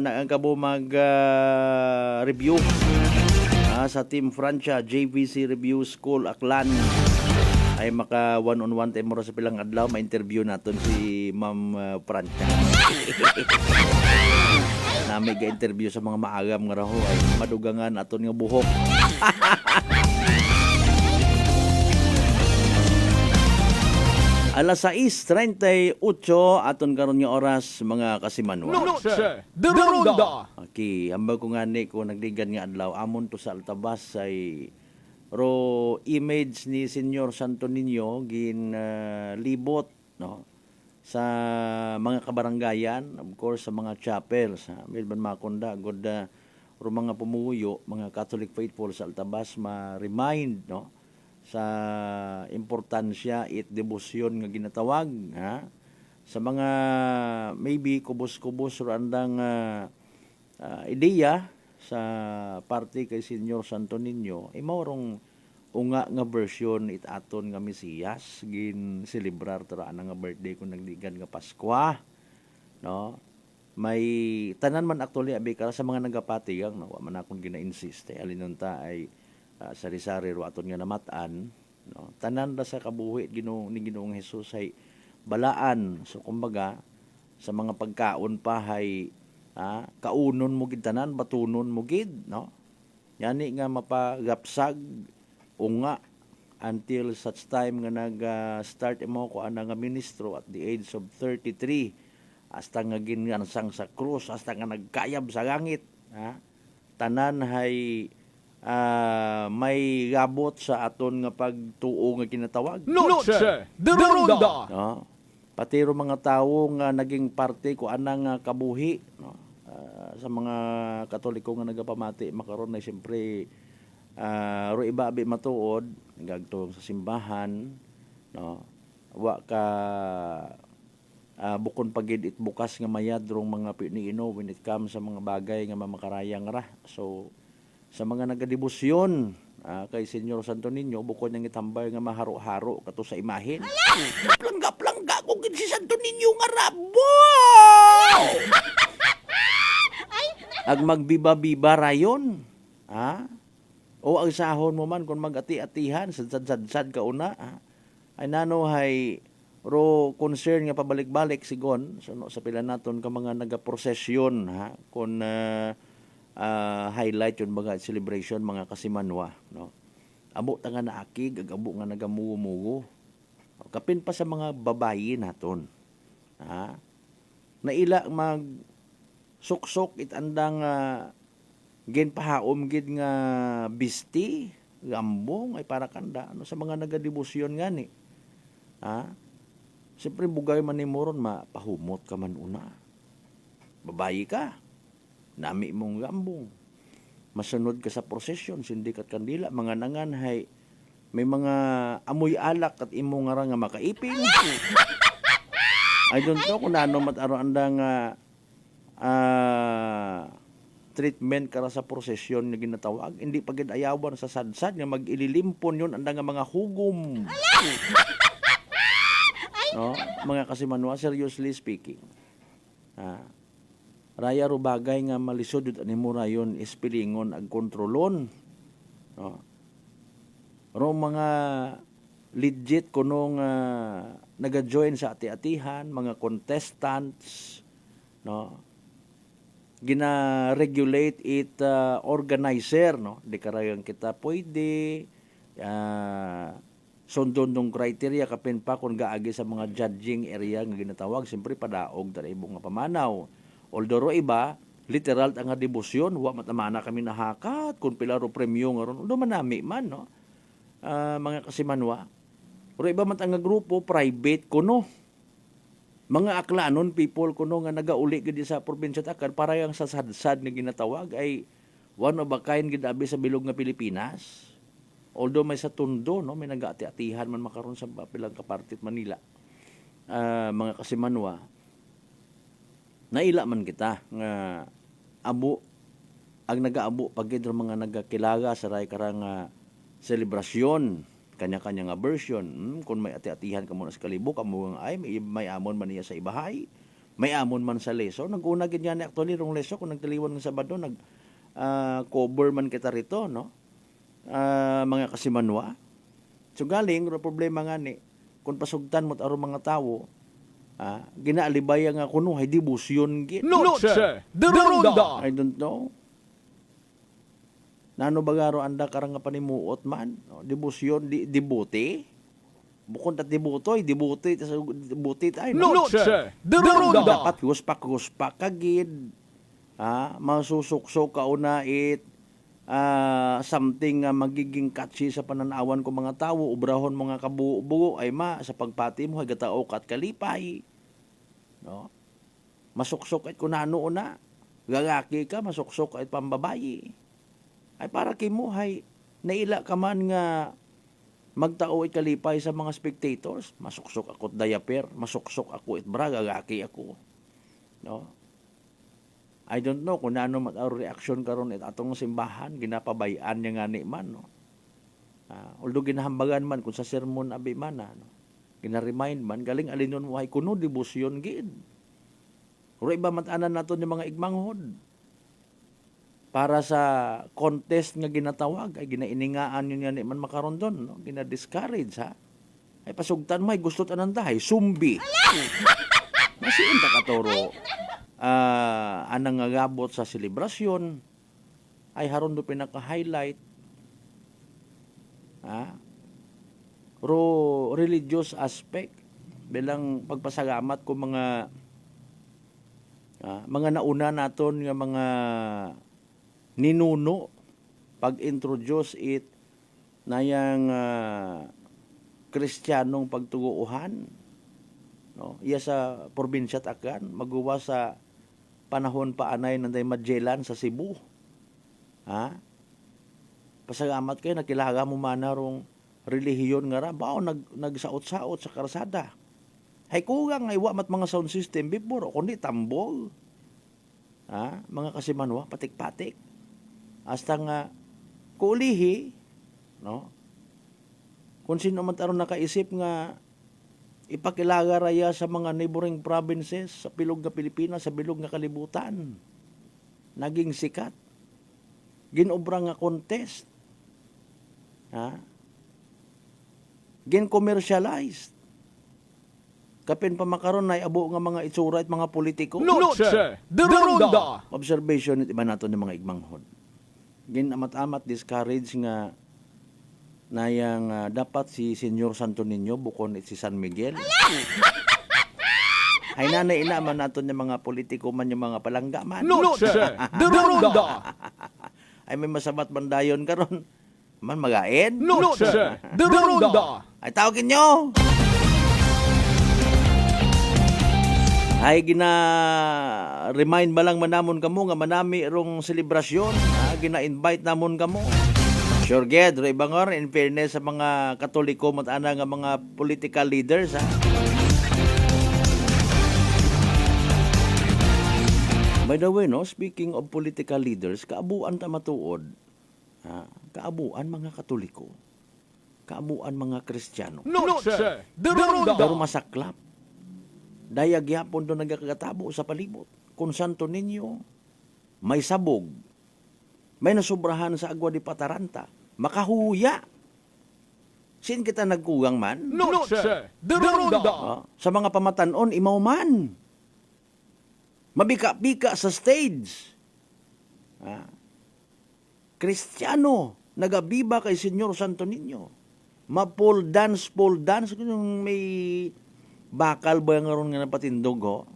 naan ka mo mag-review sa Team Francia JVC Review School Aklan. Ay maka one-on-one tayo mo sa pilang adlaw, ma-interview natin si Ma'am Francia. Na may ga-interview sa mga maagam nga raho ay madugangan aton nga buhok. Alas 6:38 aton karon nga oras mga kasimanwa. Noche de Ronda. Okay, ambag ko nga ni ko nagdigan nga adlaw amon to sa Altabas ay ro image ni Senyor Santo Niño gin libot no sa mga kabaranggayan, of course sa mga chapels, Milban Makonda god ro mga pumuyo, mga Catholic faithful sa Altabas ma-remind no sa importansya it debosyon nga ginatawag sa mga maybe kubos-kubos ro andang ideya sa parte kay Senyor Santo Niño maurong unga nga version it aton nga Mesiyas gin celebrar tara nga birthday kung nagdigan nga Pasko no may tanan man actually abi kara sa mga nagapatigang no wa man akong gina-insist alinon ta ay sari-sari ro aton nga namatan no tanan ra sa kabuhi ni Ginoong Hesus ay balaan so kumbaga sa mga pagkaon pa hay kaunon mo gid tanan batunon mo gid no yani nga mapagapsag unga until such time nga nag-start mo ko ana nga ministro at the age of 33 hasta nga ginansang sa krus, hasta nga nagkayab sa langit. Tanan hay may gabot sa aton nga pagtuo nga kinatawag. Noche de Ronda! No? Pati ro mga tawo nga naging parte ko anang kabuhi. No? Sa mga Katoliko nga nagapamati, makaroon na siyempre ro iba abi matuod, gagtong sa simbahan. No? Wa ka bukon pagid it bukas nga mayadrong mga piniino when it comes sa mga bagay nga mamakarayang ra. So sa mga nagadebosyon kay Senyor Santo Niño bukod nang itambay nga maharo-haro kato sa imahen. Plangga ko gid si Santo Niño nga rabo. Ag magbiba-biba rayon. O ang sahon mo man kung mag-ati-atihan sad-sad ka una. Ay nano hay ro concern nga pabalik-balik sigon so, no, sa pila naton ka mga nagaprosesyon kon highlight yun mga celebration mga kasimanwa no abo ta nga naakig ag abo nga nagamugo-mugo kapin pa sa mga babayi naton naila mag suksok itandang ginpahaom gid nga bisti gambong ay para kanda ano sa mga nagadebosyon ngani siyempre bugay man ni moron mapahumot ka man una. Babayi ka. Nami mong gambong. Masunod ka sa prosesyon, sindikat kandila, mga nanganhay. May mga amoy alak at imo nga nga makaipin. I don't know kung ano mataro andang treatment kara sa prosesyon nga ginatawag. Hindi pagid ayawan sa sadsad nga mag-ililimpon yun andang mga hugom. No, mga kasimanwa, seriously speaking. Raya ro bagay nga malisod ut animo rayon ispilingon ag kontrolon. No. Ro mga legit kunong naga-join sa ati-atihan, mga contestants, no. Gina-regulate it organizer, no. Di karayang kita pwede sundon ng criteria kapin pa kung gaagi sa mga judging area nga ginatawag siyempre padaog dara ibong nga pamanaw although iba literal ang nga debosyon wa matamana kami nahakat kung pila ro premyo nga ron do manami man no mga kasimanwa ro iba man ang nga grupo private kuno mga aklanon people kuno nga nagauli gid sa probinsya takan para yang sa sadsad nga ginatawag ay one of a kind gid abi sa bilog nga Pilipinas. Although may sa Tondo, no, may nag-ati-atihan man makaroon sa pilang kapartit Manila. Mga kasimanwa, naila man kita nga abo, ang nag-aabo pagid mga nagkakilaga sa ray karang selebrasyon, kanya-kanya nga version. Kung may ati-atihan ka muna sa kalibok, amo ay may amon man niya sa ibahay, may amon man sa leso. Nag-una gid yan actually rong leso kung nagtaliwan ng Sabado, cover man kita rito, no? Mga kasimanwa. So galing ro problema nga ni kung pasugtan mo aron mga tawo ginaalibaya nga kuno hay debosyon gid. Noche de Ronda! I don't know. Nano bagaro anda karang nga panimuot man, no? Debosyon dibote. Bukod at dibotoy, dibote tayo. Noche de Ronda! Dapat huspak kagid. Masusuksok ka una something magiging catchy sa pananawan ko mga tawo, ubrahon mga kabuo-buo ay sa pagpati mo, hagataok at kalipay. No? Masuksok at kunano una, gagaki ka, masuksok at pambabayi. Ay para kimo, naila ka man nga magtao at kalipay sa mga spectators, masuksok ako at diaper, masuksok ako at bra, gagaki ako. No? I don't know kung ano reaction karon it atong simbahan ginapabayaan niya ngani man no. Although ginahambagan man kung sa sermon abi man no. Gina-remind man galing alinon mo hay kuno debosyon gid. Ro iba matanan naton yung mga igmanghod. Para sa contest nga ginatawag, ay ginainingaan yun yan man makaron doon, no? Gina-discourage, ha? Ay pasugtan mo, ay gusto tanan tahay, sumbi. Masiin ta katoro. Anang ngagabot sa selebrasyon, ay haron do pinaka-highlight. Ro religious aspect, bilang pagpasalamat ko mga nauna naton nga mga ninuno pag-introduce it na yang Kristiyanong pagtuguuhan, no? Iya sa probinsya Akan, magawa sa panahon pa anay nanday Magellan sa Cebu. Pasalamat kayo, nakilaga mo mana rong relihiyon nga ra, bao nagsaot-saot sa karsada. Hay kugang ay wa mat mga sound system before, kundi tambol. Mga kasimanwa, patik-patik. Hasta nga kulihi, no? Kung sino man taron nakaisip nga ipakilaga raya sa mga neighboring provinces sa pilog nga Pilipinas, sa bilog nga kalibutan. Naging sikat. Ginobra nga contest. Gin-commercialized. Kapin pa makaron na abo nga mga itsura at mga politiko. Noche de Ronda. Observation it iba nato ng mga igmanghod. Ginamat-amat discourage nga nayang dapat si Senyor Santo Niño bukon si San Miguel. Ay nanay ina man nato ng mga politiko man yung mga palangga man. Noche de Ronda. Ay may masabat bandayon karon. Man magain. Noche de Ronda. Ay tawagin nyo. Ay gina-remind ba lang manamon kamo nga manami rong selebrasyon, gina-invite namon kamo. Sure ged, Ray Bangor, in fairness sa mga Katoliko matana nga mga political leaders, By the way, no, speaking of political leaders, kaabuan ta matuod, kaabuan mga Katoliko, kaabuan mga Kristiyano. Noche de Ronda. Pero masaklap. Dayag yapon doon nagkakatabo sa palibot. Kung Santo Niño, may sabog, may nasubrahan sa agwa di Pataranta, makahuya. Sin kita nagkugang man? Noche de Ronda. Sa mga pamatanon, imaw man. Mabika-bika sa stage. Kristiyano, nagabiba kay Senyor Santo Niño. Ma-pole dance, kung may bakal ba nga ron nga napatindog,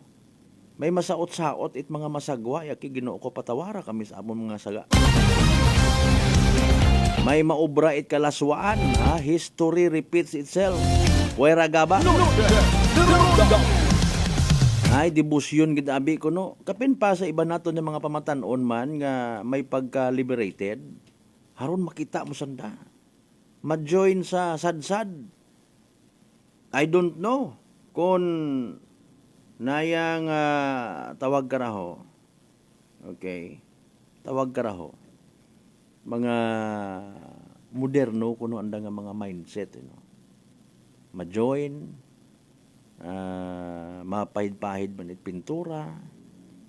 may masaot-saot it mga masagwa, yaki Ginoo ko patawara kami sa amon mga saga. May maobra it kalaswaan, history repeats itself. Puwera gaba? Ay, debusyon gidabi ko, no? Kapin pa sa iba nato ng mga pamatanon man nga may pagka-liberated, haron makita mo sanda. Ma-join sa sadsad. I don't know kung nayang tawag ka raho. Okay. Tawag ka raho. Mga moderno kuno anda nga mga mindset, ma-join, mapahid-pahid man it pintura,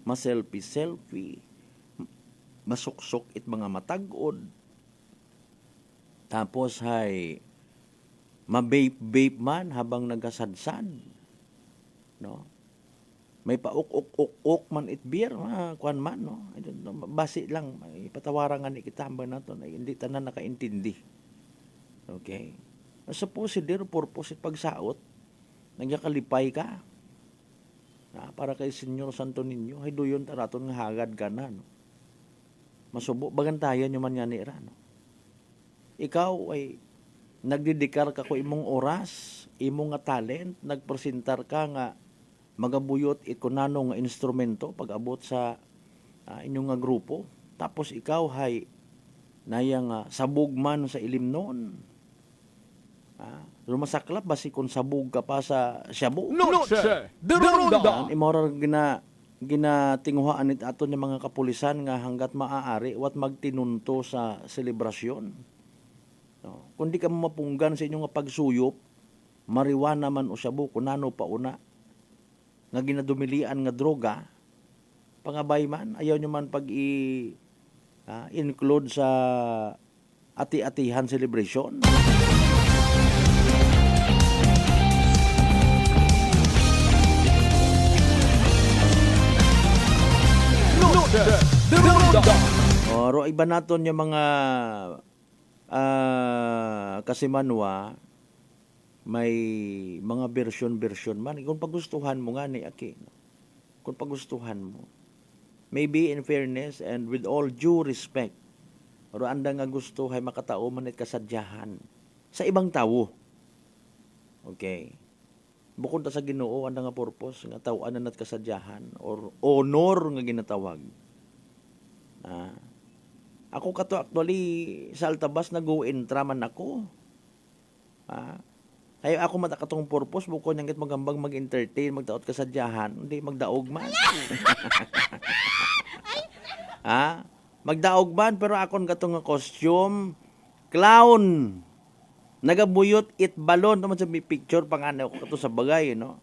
ma-selfie, masuksok it mga matagod. Tapos hay ma-vape man habang nagasadsad. No? May pauk-uk-uk man it beer, kuan man, no? I don't know, basi lang, may patawaran nga ni kita hambang nato na hindi tanan nakaintindi. Okay? Suppose there purpose it pagsaot, nagyakalipay ka. Para kay Senyor Santo Niño, hay doyon taraton nga hagad ka na, no? Masubo, bagantayan nyo man nga ni Ira, no? Ikaw ay nagdidikar ka ko imong oras, imong nga talent, nagpresentar ka nga magabuyot ikunano nga instrumento pag-abot sa inyong nga grupo. Tapos ikaw hay nayang sabog man sa ilim noon. Lumasaklap basi kung sabog ka pa sa shabu. Noche de Ronda. Imoral ginatinguhaan it ato ng mga kapulisan nga hanggat maaari wat magtinunto sa selebrasyon. No. Kung di ka mapunggan sa inyong pagsuyop, mariwana man o shabu, kunano pa una, nga ginadumilian nga droga, pangabay man, ayaw nyo man include sa ati-atihan celebration. Ro iba naton yung mga kasimanwa, may mga version man. Kung pagustuhan mo nga ni Aki, kung pagustuhan mo, maybe in fairness and with all due respect, ro anda nga gusto hay makatao man it kasadyahan sa ibang tawo. Okay. Bukod ta sa Ginoo anda nga purpose nga tawaan nat kasadyahan or honor nga ginatawag. Ako kato actually sa Altabas nag-go-entra man ako. Ay ako matakatong purpose bukod nang magambang mag-entertain, magdaot kasadyahan, hindi magdaog man. Magdaog man pero akon katong nga costume clown. Nagabuyot it balon naman sa picture pangano ko kato sa bagay, no.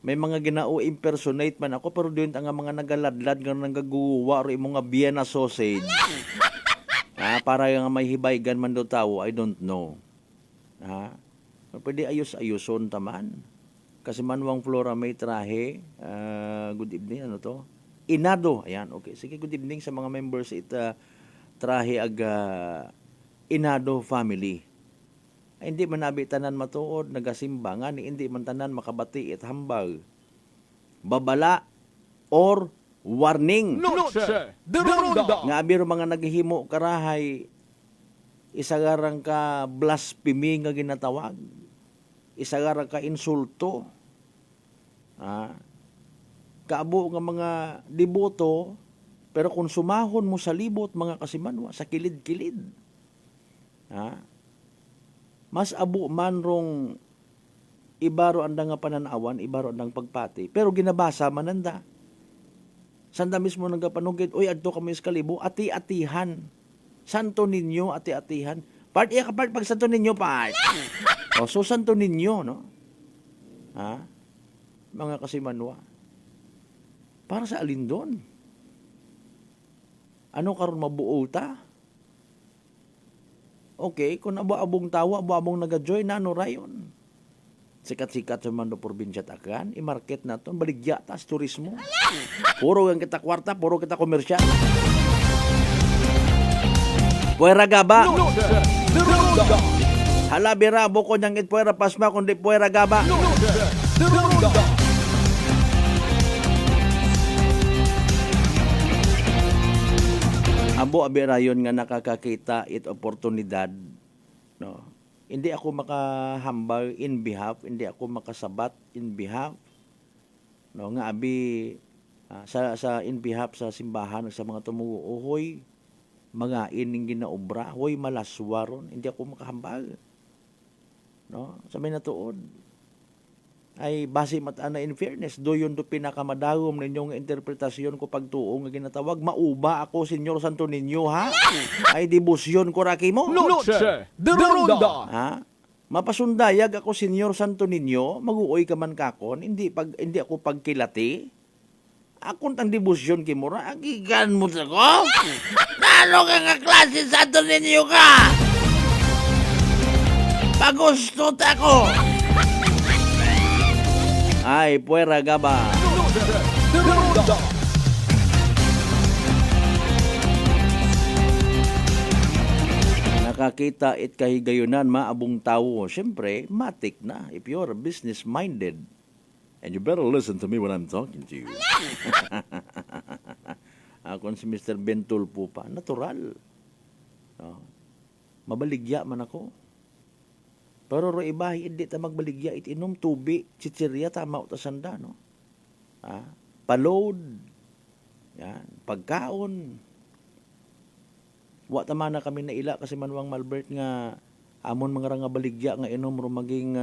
May mga ginao impersonate man ako pero diyon ang mga nagaladlad nga nagaguwa or imong nga Vienna sausage. Para nga may hibaygan man do tawo, I don't know. Pwede ayos-ayoson taman. Kasi Manwang Flora may trahe. Good evening, ano to? Inado. Ayan, okay. Sige, good evening sa mga members trahe Inado family. Ay, hindi man nabi tanan matuod, nagasimba nga ni hindi man tanan makabati at hambal. Babala or warning. Nga abiro mga naghihimo karahay, isagarang ka blasphemy nga ginatawag. Isagarang ka insulto. Kaabo nga mga deboto, pero kung sumahon mo sa libot mga kasimanwa, sa kilid-kilid, mas abo man rong ibaro anda nga pananawan, ibaro andang pagpati, pero ginabasa mananda. Sanda mismo nagapanugid, oy adto kami sa kalibo, ati-atihan. Santo ninyo, ati-atihan. Part iya ka part pag santo ninyo part. So santo ninyo, no? Mga kasimanwa. Para sa alin doon? Ano karon mabuo ta? Okay, kung abo-abong tawa, abo-abong nag-join, ano rayon? Sikat-sikat sa Mando Provincia Takan, i-market na ito, baligya, tas turismo. Puro ang kita kwarta, puro kita komersyal. Puwera gaba. Halabira, buko niyang itpuwera pasma, kundi puwera gaba. Abo abirayon nga nakakakita it oportunidad, no. Hindi ako makahambal in behalf, hindi ako makasabat in behalf, no, nga abi sa in behalf sa simbahan sa mga tumuo, hoy mga ining ginaobra, hoy malaswaron, hindi ako makahambal, no. Sa may natuod ay base matana in fairness, doyon do pinakamadagom ninyong interpretasyon ko pagtuo nga ginatawag, mauba ako Senyor Santo Niño, ha? Ay debosyon ko raki mo. Mapasundayag ako Senyor Santo Niño, maguoy ka man kakon, hindi ako pagkilati. Akon tang debosyon ki mo ra, agigan mo sa ko. Nano ka nga klase Santo Niño ka? Pagustot ako. Ay, puwera gaba. Nakakita it kahigayunan maabong tawo. Siyempre, matik na if you're business-minded. And you better listen to me when I'm talking to you. Ako si Mr. Bentul po pa. Natural. Mabaligya man ako. Pero ro iba, hindi ta magbaligya, itinom tubi, chichirya, tama o tasanda, no? Palod, yan, pagkaon. Wa tama na kami na ila kasi Manwang Malbert nga amon mga nga baligya nga inom ro maging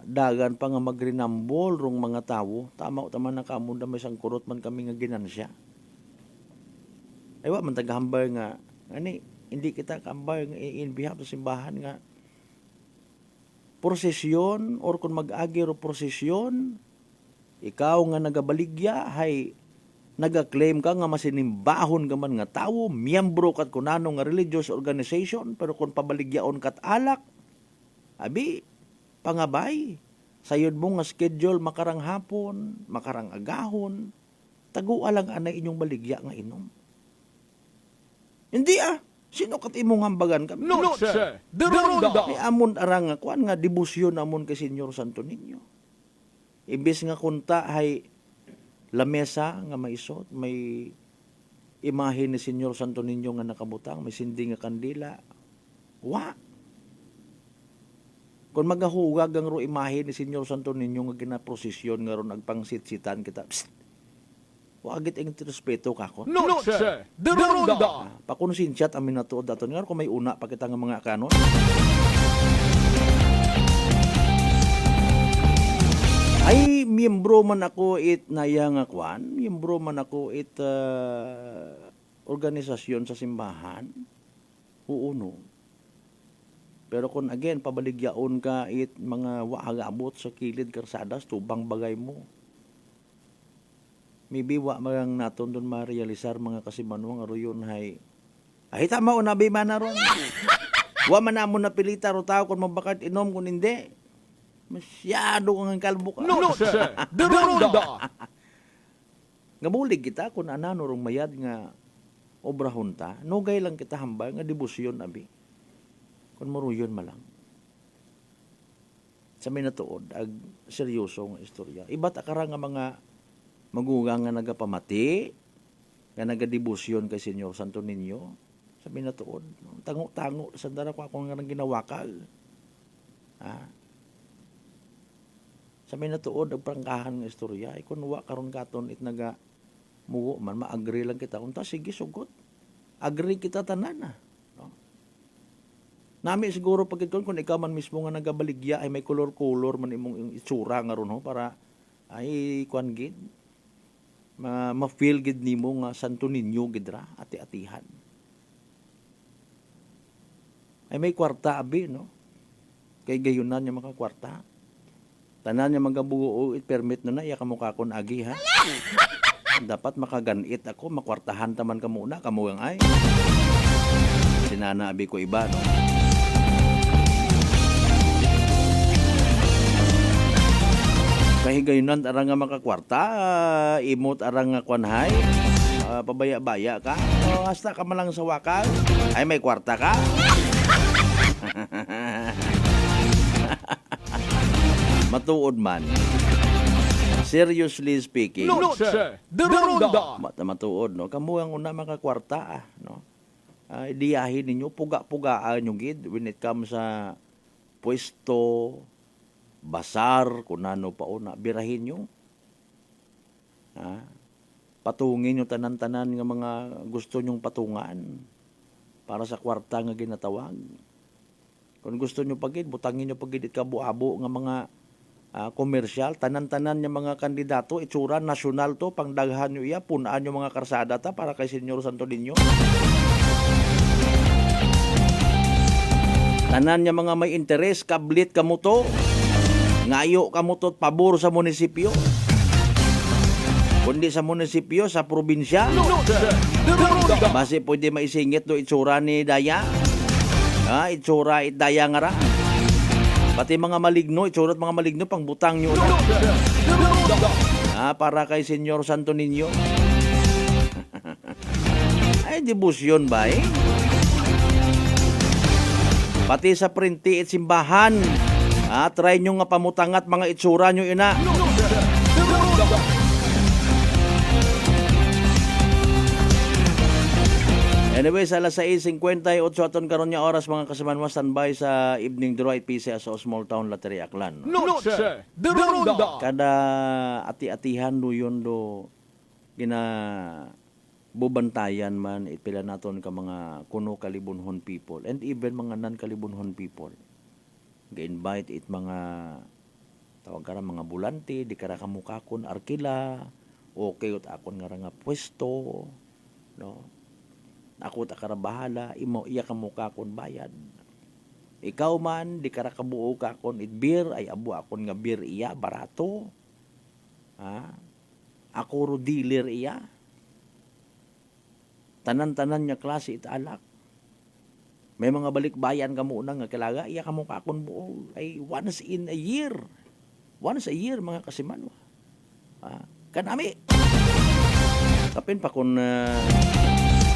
dagan pa nga magrinambol rong mga tawo. Tama o tama na kamon da may sangkurot man kami nga ginansya. Ay wa man tagahambal nga, hindi kita kambal nga in behalf sa simbahan nga prosesyon or kung mag-agi ro prosesyon, Ikaw nga nagabaligya, hay, nagaklaim ka nga masinimbahon ka man nga tawo, miyembro kat kunano nga religious organization, pero kung pabaligyaon kat alak, abi, pangabay, sayod mo nga schedule makarang hapon, makarang agahon, taguan lang anay inyong baligya nga inom. Hindi sino kat imong hambagan ka? No, sir. Deronda. May amon arang nga, kuan nga debosyon amon kay Senyor Santo Niño. Imbes nga kunta hay lamesa nga maisot, may imahe ni Senyor Santo Niño nga nakabutang, may sindi nga kandila. Wa. Kung magahugag ang ro imahe ni Senyor Santo Niño nga ginaprosesyon nga ron nagpangsitsitan kita. Psst. Wagit ang respeto ka ko. No, sir. Deronda. Pakonsinsyat amin na tuod dato nga kung may una pa kita nga mga kanon. Ay, miyembro man ako nayang kwan, miyembro man ako organisasyon sa simbahan, uuno. Pero kung again, pabaligyaon ka mga waagabot sa kilid karsadas, tubang bagay mo. Maybe wa marang naton doon ma-realisar mga kasimanwang aruyon hay. Ay, tama o nabi man na ron. Wa man na mo napilita ro tao kung mabakat inom kung hindi. Masyado kang kalbo ka. No, sir. Deronda. Ngabulig kita kung anano rong mayad nga obrahon ta. Nugay lang kita hambal nga debosyon abi. Kung maruyon malang. Sa may natuod, ag seryoso nga istorya. Iba't akara nga mga magugang nga nagapamati, nga nagadebosyon kay Senyor Santo Niño. Sa may natuod. Tango-tango. Sandara ko ako nga nang ginawakal. Sa may natuod, ang prangkahan ng istorya, kung wa karon katon naga muwo man, ma-agree lang kita. Unta, sige, sugot. Agree kita tanan na. No? Nami siguro pag ito, kung ikaw man mismo nga nagabaligya, ay may color-color man imong itsura nga ron, para ay kuan gid, ma-feel gid nimo nga Santo Niño gidra, ati-atihan. Ay may kwarta abi, no? Kay gayunan niya mga kwarta. Tanan niya magabuo, permit na iya kamukha kon agi, ha? Dapat makaganit ako, makwartahan taman ka muna, kamuang ay. Sinana abi ko iba, no? Kahigayunan arang nga makakwarta, imot arang nga kwanhay, pabaya-baya ka, o hasta ka malang sa wakal, ay may kwarta ka. Matuod man. Seriously speaking. No, sir. Deronda. Matuod, no? Kamu ang una makakwarta, no? Diyahin ninyo, puga-pugaan yung gid when it comes sa pwesto, basar, kung ano pa una, birahin nyo. Patungin nyo tanan-tanan ng mga gusto nyong patungan para sa kwarta nga ginatawag. Kung gusto nyo pagid, butangin nyo pagid kabu-abo nga mga komersyal, tanan-tanan niya mga kandidato, itsura, nasyonal to, pangdaghan nyo iya, punaan nyo mga karsada ta para kay Senyor Santo Niño. Tanan niya mga may interes, kablit kamo to, ngayo kamo to, pabor sa munisipyo. Kundi sa munisipyo, sa probinsya. Basi pwede maisingit do itsura ni Daya. Itsura Daya nga ra. Pati mga maligno, itsurat mga maligno, pang butang nyo na. Para kay Senyor Santo Niño. Ay, debosyon ba Pati sa printi at simbahan. Try nyo nga pamutangat mga itsura nyo ina. Anyway, sa alas 6:58 aton karon nya oras mga kasamanwa, standby sa evening draw at PCA sa Small Town Lottery Aklan. No, sir. Deronda. Kada ati-atihan do yun do gina bubantayan man ipila naton ka mga kuno kalibunhon people and even mga non-kalibunhon people. Ga-invite it mga tawag kara mga bulante, di kara kamukha kon arkila, okay ut akon nga nga pwesto, no? Ako ta karabahala, imo iya ka muka kon bayad. Ikaw man, di kara kabuo ka kon it beer, ay abo akon nga beer iya, barato. Ako ro dealer iya. Tanan-tanan niya klase itaalak. May mga balikbayan ka muna nga kalaga, iya ka mo kakon buo ay once in a year. Once a year, mga kasimanwa. Kanami. Kapin pa kung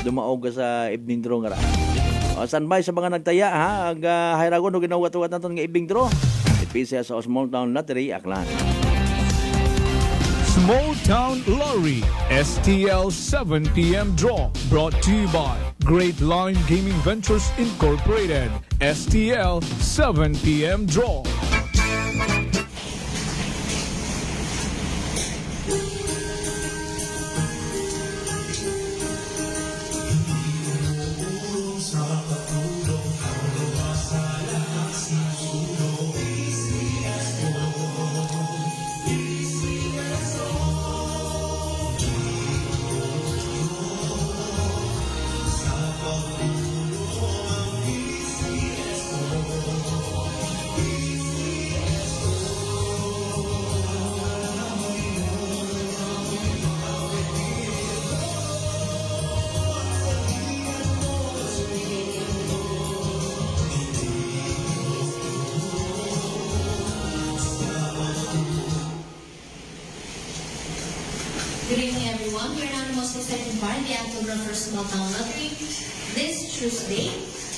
dumaog ka sa evening draw nga ra. Standby sa mga nagtaya, ha? Hayragon o ginawat-wat natin nga evening draw. Ipisa sa Small Town Lottery, Aklan. Small Town Lottery STL 7 p.m. draw brought to you by Great Line Gaming Ventures Incorporated. STL 7 p.m. draw. Good evening, everyone. We're now in the most exciting part, the October 1st Small Town Lottery. This Tuesday,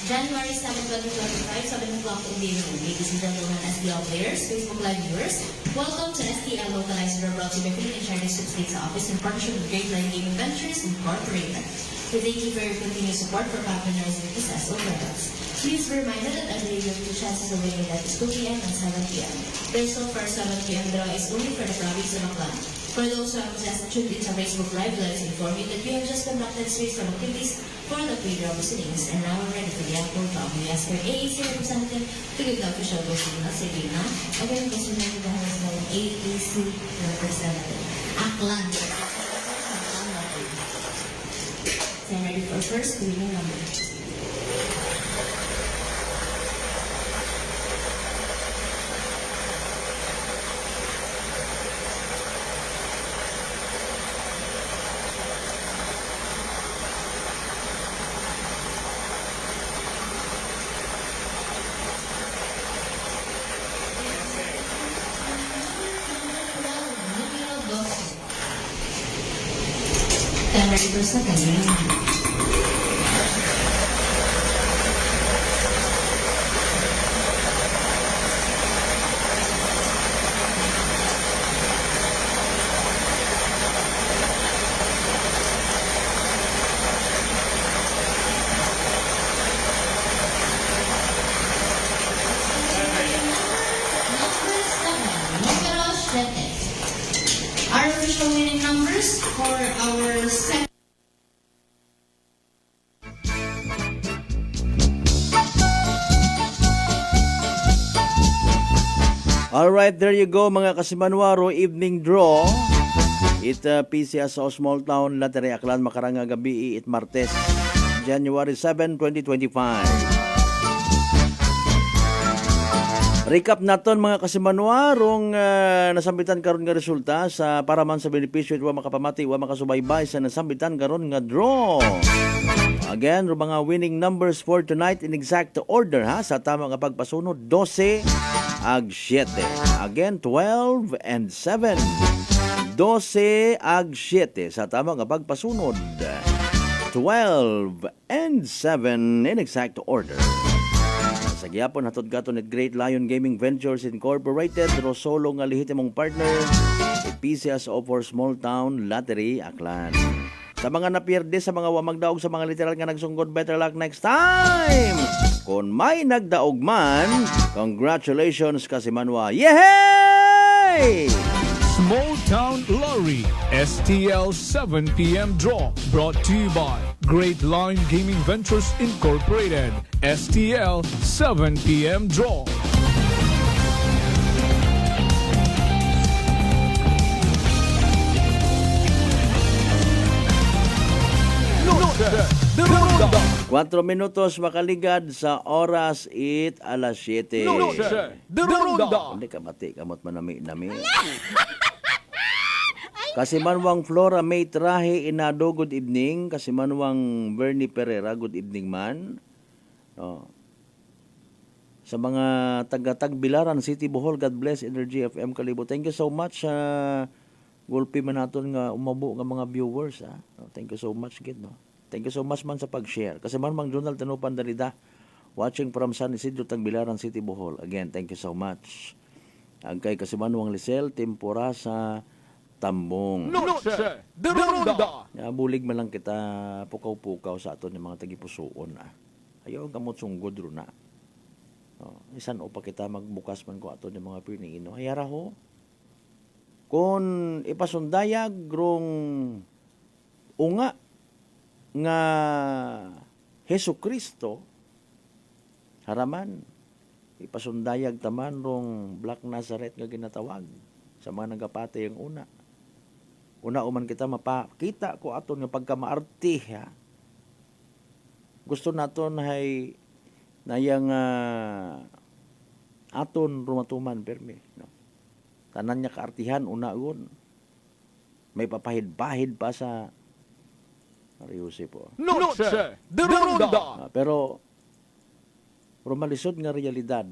January 7, 2025, 7 o'clock in the evening. Ladies and gentlemen, STL players, Facebook Live viewers, welcome to STL Localizer, brought to you by Philippine Charity State's Office in partnership with Great Line Gaming Ventures Incorporated. We thank you for your continued support for patronizing success over us. Please be reminded that every day you have two chances of winning, that is 2 p.m. and 7 p.m. There's so far 7 p.m. draw is only for the province of Aklan. For those who have just tuned into Facebook Live, let us inform you that we have just conducted series of activities for the pre-draw proceedings, and now we're ready for the actual draw. We ask our AAC representative to give the official go signal. Sige na. Again, kasi namin dahil sa AAC representative. Aklan. So I'm ready for first winning number. And ready for second winning number. Our official winning numbers for our second. Alright, there you go mga kasimanwaro, evening draw. It PCS sa Small Town Lottery, Aklan, makaranga gabi, it Martes, January 7, 2025. Recap naton mga kasimanwarong nasambitan karon nga resulta sa para man sa benepisyo at wa makapamati, wa makasubaybay sa nasambitan karon nga draw. Again, mga winning numbers for tonight in exact order, ha, sa tama nga pagpasunod, 12 ag 7. Again, 12 and 7. 12 ag 7 sa tama nga pagpasunod, 12 and 7 in exact order. Sa gihapon hatod gaton at Great Lion Gaming Ventures Incorporated, Rosolo nga lehitimong partner, PCS for Small Town Lottery, Aklan. Sa mga napierde, sa mga wamagdaog, sa mga literal nga nagsunggod, better luck next time! Kung may nagdaog man, congratulations Kasimanwa! Yehey! Small Town Lottery STL 7 p.m. draw brought to you by Great Line Gaming Ventures Incorporated. STL 7 p.m. draw. De Ronda. 4 minutos makaligad sa oras 8 alas 7. De Ronda. Hindi ka bati, kamot manami-nami. Kasimanwang Flora May Trahe Inado, good evening. Kasimanwang Bernie Pereira, good evening man. Sa mga taga-Tagbilaran City, Bohol, God bless, Energy FM Kalibo. Thank you so much sa gulpi man naton nga umabo nga mga viewers. Thank you so much, Gid. No? Thank you so much man sa pag-share. Kasimanwang Donald Tanupan Dalida, watching from San Isidro, Tagbilaran City, Bohol. Again, thank you so much. Ang kay Kasimanwang Lisel, Tempora sa Tambong. Noche de Ronda. Bulig man lang kita pukaw-pukaw sa aton yung mga tagipusoon. Ayaw gamot sunggod ro na. Isan o pa kita magbukas man ko aton yung mga pinino. Hayara ho. Kung ipasundayag rong unga nga Hesu Kristo, haraman, ipasundayag taman rong Black Nazareth nga ginatawag sa mga nagapate yung una. Una uman kita mapakita ko aton nga pagkamaarti. Gusto naton hay nayang aton rumatuman permi. No? Tanan niya kaartihan una gun. May papahid-pahid pa sa Mariusi po. Noche de Ronda. Pero rumalisod nga realidad,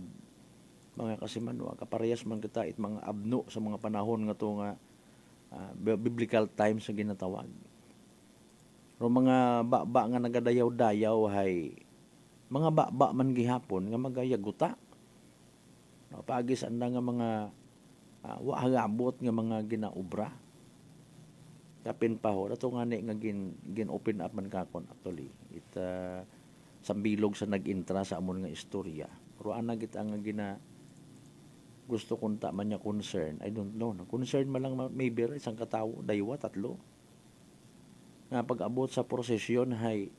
mga kasimanwa, kaparehas man kita it mga abno sa mga panahon nga to nga biblical times sa ginatawag. Pero mga baba nga nagadayaw-dayaw hay mga baba man gihapon nga magayaguta. Pagis anda nga mga wahagabot nga mga ginaubra. Kapin pa ho, ato nga ni nga gin-open up man kakon actually. Sambilog sa nag-intra sa amon nga istorya. Pero ana kita nga gusto kunta man niya concern. I don't know. Concern man lang maybe isang katawo, daywa, tatlo. Nga pag-abot sa prosesyon hay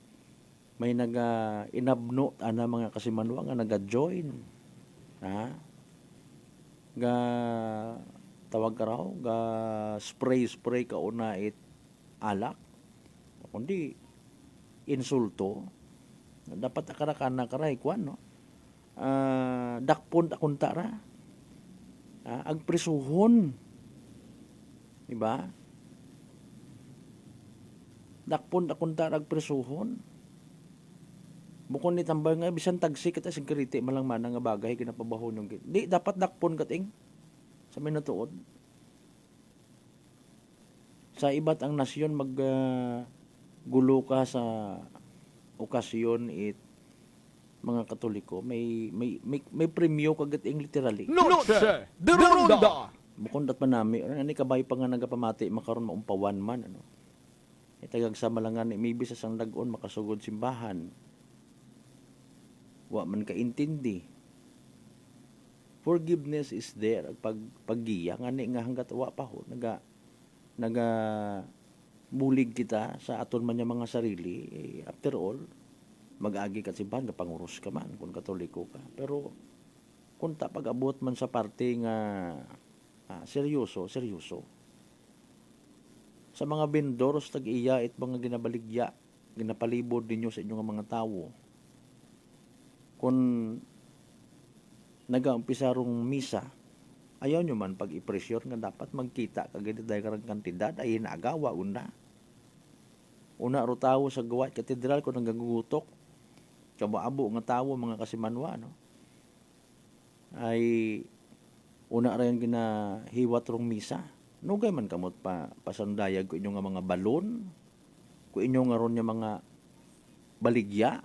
may inabno ana mga kasimanwa nga naga-join. Ga tawag ka raw, ga spray ka una alak. Kundi insulto. Dapat akarakan na karay kwan, no? Dakpon akunta ra. Agprisuhon. Diba? Dakpon akunta ra agprisuhon. Bukod ni tambay nga, bisan tagsi kita security malang mana nga bagay kinapabahon yung di dapat dakpon kating sa minutuod. Sa iba't ang nasyon gulo ka sa okasyon mga Katoliko may premyo kagating literally. Noche de Ronda. Bukod dat manami ani kabay pa nga nagapamati makaron maumpawan man ano. Itagag sa malangan may bisa sang lag-on makasugod simbahan. Wa man kaintindi. Forgiveness is there. Paggiya ngani nga hanggat wa pa ho naga bulig kita sa aton man mga sarili. After all, mag-agi ka simbahan kapangurus ka man kung Katoliko ka. Pero kung pag-abot man sa parte nga seryoso. Sa mga bendoros tag-iya it mga ginabaligya, ginapalibod ninyo sa inyong mga tawo. Kung nag-umpisa rong misa, ayaw nyo man pag-ipresyon nga dapat magkita kagad dahil karang kantidad ay nagawa una ro tawo sa gawa katedral kung nagagugutok kabaabo nga tawo mga kasimanwa no? Ay una rin ginahiwat rong misa nugay man kamot pasandayag ko inyo nga mga balon ko inyo nga ron yung mga baligya.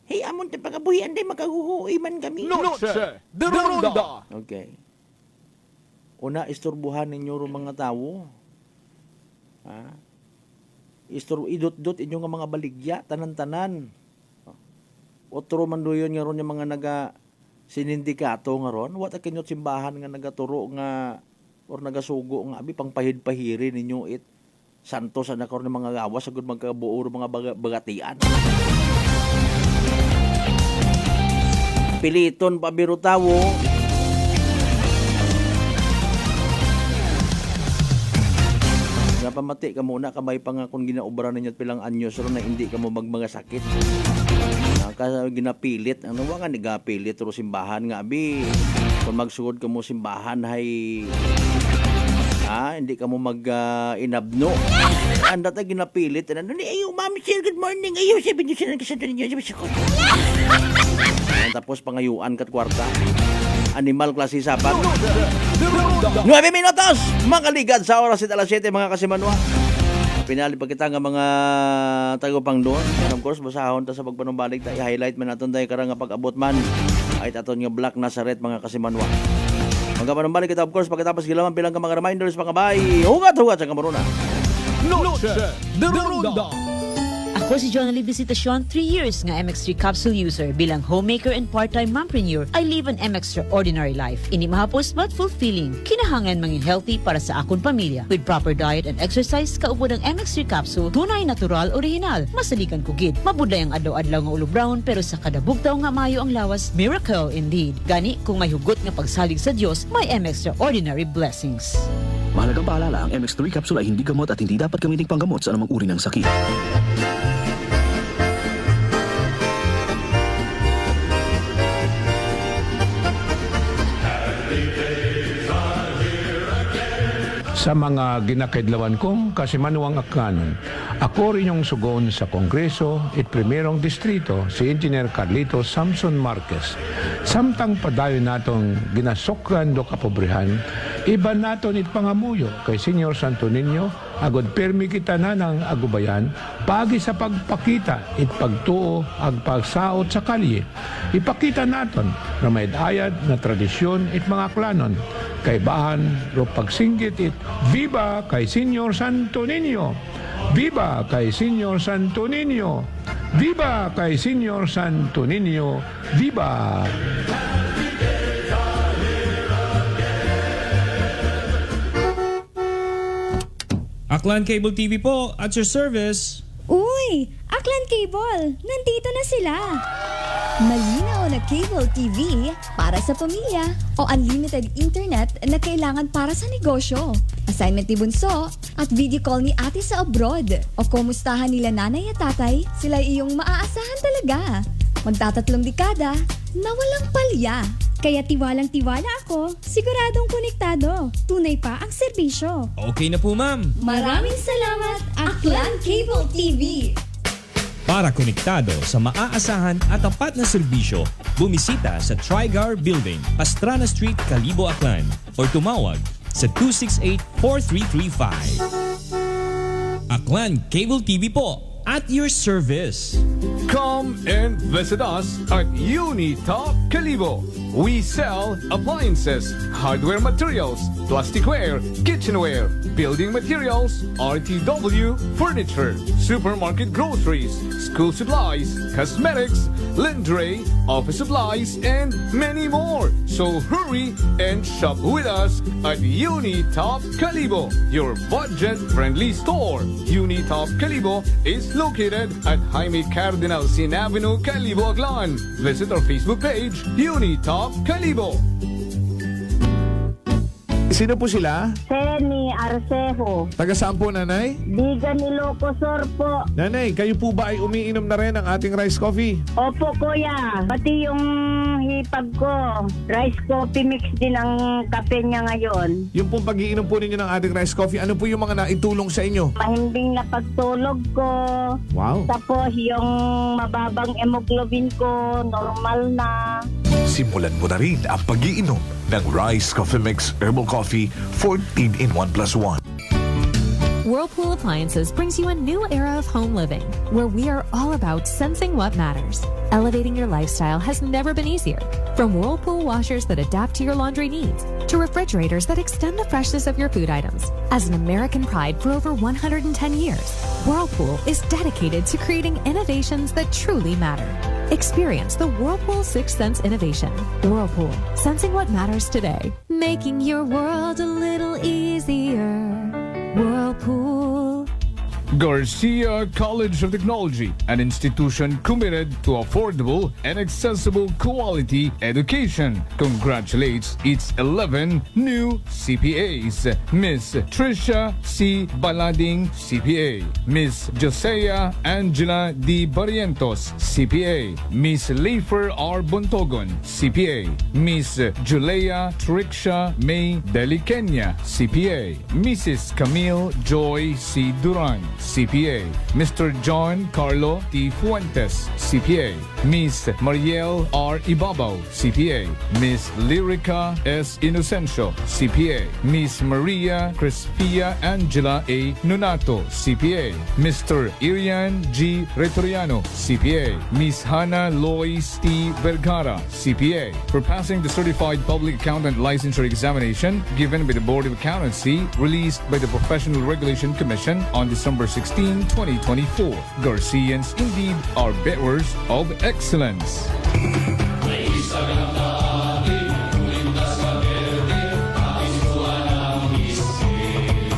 Hey, amon tayo pagabuyan day makaguhuoy man kami. Noche de Ronda. Okay. Una, isturbuhan ninyo ro mga tawo. Idot-dot inyo nga mga baligya, tanan-tanan. Otro man doyon nga ron yung mga sinindikato nga ron. Wat akinyot simbahan nga nagaturo nga or nagasugo nga abi pangpahid-pahiri ninyo santo sa nakaroon ng mga gawas sagud magkabuo mga bagatian. Piliton pabiro tawo. Nga pamati ka muna kamay pa nga kung ginaobra ninyo pilang anyos ro na hindi ka mo magmanga sakit. Ginapilit. Ano ba nga nigapilit ro simbahan nga abi. Kung magsugod ka mo simbahan hay hindi ka mo inabno. Anda ta ginapilit. Ano ni ayo ma'am sir, good morning. Ayo sabi niyo sila kasanto niyo sa ko. Tapos pangayuan kat kwarta. Animal klase sapat. 9 minutos. Makaligad sa oras at alas 7 mga kasimanwa. Pinali pa kita nga mga tagapang doon. And of course, basahon ta sa pagpanumbalik tayo. I-highlight man natin tayo karang nga pag-abot man. Ay aton nga Black Nazareth mga kasimanwa. Mga panumbalik kita of course, pagkatapos gilaman bilang ka mga reminders mga kabay. Hugat-hugat sa kamaruna. Noche de Ronda. Ako si Jonali Visitasyon, 3 years nga MX3 capsule user. Bilang homemaker and part-time mompreneur, I live an extraordinary life. Ini mahapos but fulfilling. Kinahangan mangin healthy para sa akong pamilya. With proper diet and exercise, kaupo ng MX3 capsule, tunay, natural, original. Masalikan kugid. Mabuday ang adlaw-adlaw nga ulo brown, pero sa kada bugtaw nga mayo ang lawas, miracle indeed. Gani, kung may hugot nga pagsalig sa Diyos, may extraordinary blessings. Mahalagang paalala, ang MX3 capsule ay hindi gamot at hindi dapat gamiting panggamot sa anumang uri ng sakit. Sa mga ginakidlawan kong kasimanwang akanon, ako rin yung sugon sa Kongreso at Primerong Distrito si Engineer Carlito Samson Marquez. Samtang padayon natong ginasokran do kapobrihan, iba naton it pangamuyo kay Senyor Santo Niño, agod permi kita na ng agubayan, pagi sa pagpakita it pagtuo ag pagsaot sa kalye. Ipakita naton na may ayad na tradisyon it mga klanon, kay bahan ro pagsinggit it, Viva kay Senyor Santo Niño! Viva kay Senyor Santo Niño! Viva kay Senyor Santo Niño! Viva! Aklan Cable TV po, at your service. Uy! Aklan Cable! Nandito na sila! Malinaw na cable TV para sa pamilya o unlimited internet na kailangan para sa negosyo. Assignment ni Bunso at video call ni ate sa abroad. O kumustahan nila nanay at tatay, sila iyong maaasahan talaga. Magtatatlong dekada na walang palya. Kaya tiwalang-tiwala ako, siguradong konektado. Tunay pa ang serbisyo. Okay na po, ma'am. Maraming salamat, Aklan Cable TV! Para konektado sa maaasahan at tapat na serbisyo, bumisita sa Trigar Building, Pastrana Street, Calibo, Aklan or tumawag sa 268-4335. Aklan Cable TV po, at your service. Come and visit us at Unitop Calibo. We sell appliances, hardware materials, plasticware, kitchenware, building materials, RTW, furniture, supermarket groceries, school supplies, cosmetics, lingerie, office supplies, and many more. So hurry and shop with us at Unitop Calibo, your budget-friendly store. Unitop Calibo is located at Jaime Cardinal Sin Avenue, Calibo, Aklan. Visit our Facebook page, Unitop Calibo. Sino po sila? Seni Arcejo. Taga saan po, nanay? Diga ni Locosor po. Nanay, kayo po ba ay umiinom na rin ng ating rice coffee? Opo, kuya. Pati yung hipag ko. Rice coffee mix din ang kape niya ngayon. Yung pong pag-iinom po ninyo ng ating rice coffee, ano po yung mga naitulong sa inyo? Mahimbing na pagtulog ko. Wow. Tapos yung mababang hemoglobin ko, normal na. Simulan mo na rin ang pag-iinom ng Rice Coffee Mix Herbal Coffee 14 in 1+1. Whirlpool Appliances brings you a new era of home living, where we are all about sensing what matters. Elevating your lifestyle has never been easier. From Whirlpool washers that adapt to your laundry needs, to refrigerators that extend the freshness of your food items. As an American pride for over 110 years, Whirlpool is dedicated to creating innovations that truly matter. Experience the Whirlpool 6th Sense innovation. Whirlpool, sensing what matters today. Making your world a little easier. Whirlpool. Garcia College of Technology, an institution committed to affordable and accessible quality education, congratulates its 11 new CPAs. Miss Trisha C. Balading, CPA. Miss Josea Angela D. Barrientos, CPA. Miss Leifer R. Bontogon, CPA. Miss Julea Triksha May Delikenya, CPA. Mrs. Camille Joy C. Duran, CPA. Mr. John Carlo T. Fuentes, CPA. Miss Mariel R. Ibabaw, CPA. Miss Lyrica S. Inocencio, CPA. Miss Maria Crispia Angela A. Nonato, CPA. Mr. Irian G. Retoriano, CPA. Miss Hannah Lois T. Vergara, CPA. For passing the Certified Public Accountant Licensure Examination given by the Board of Accountancy, released by the Professional Regulation Commission on December 16, 2024. Garcians indeed are bearers of excellence.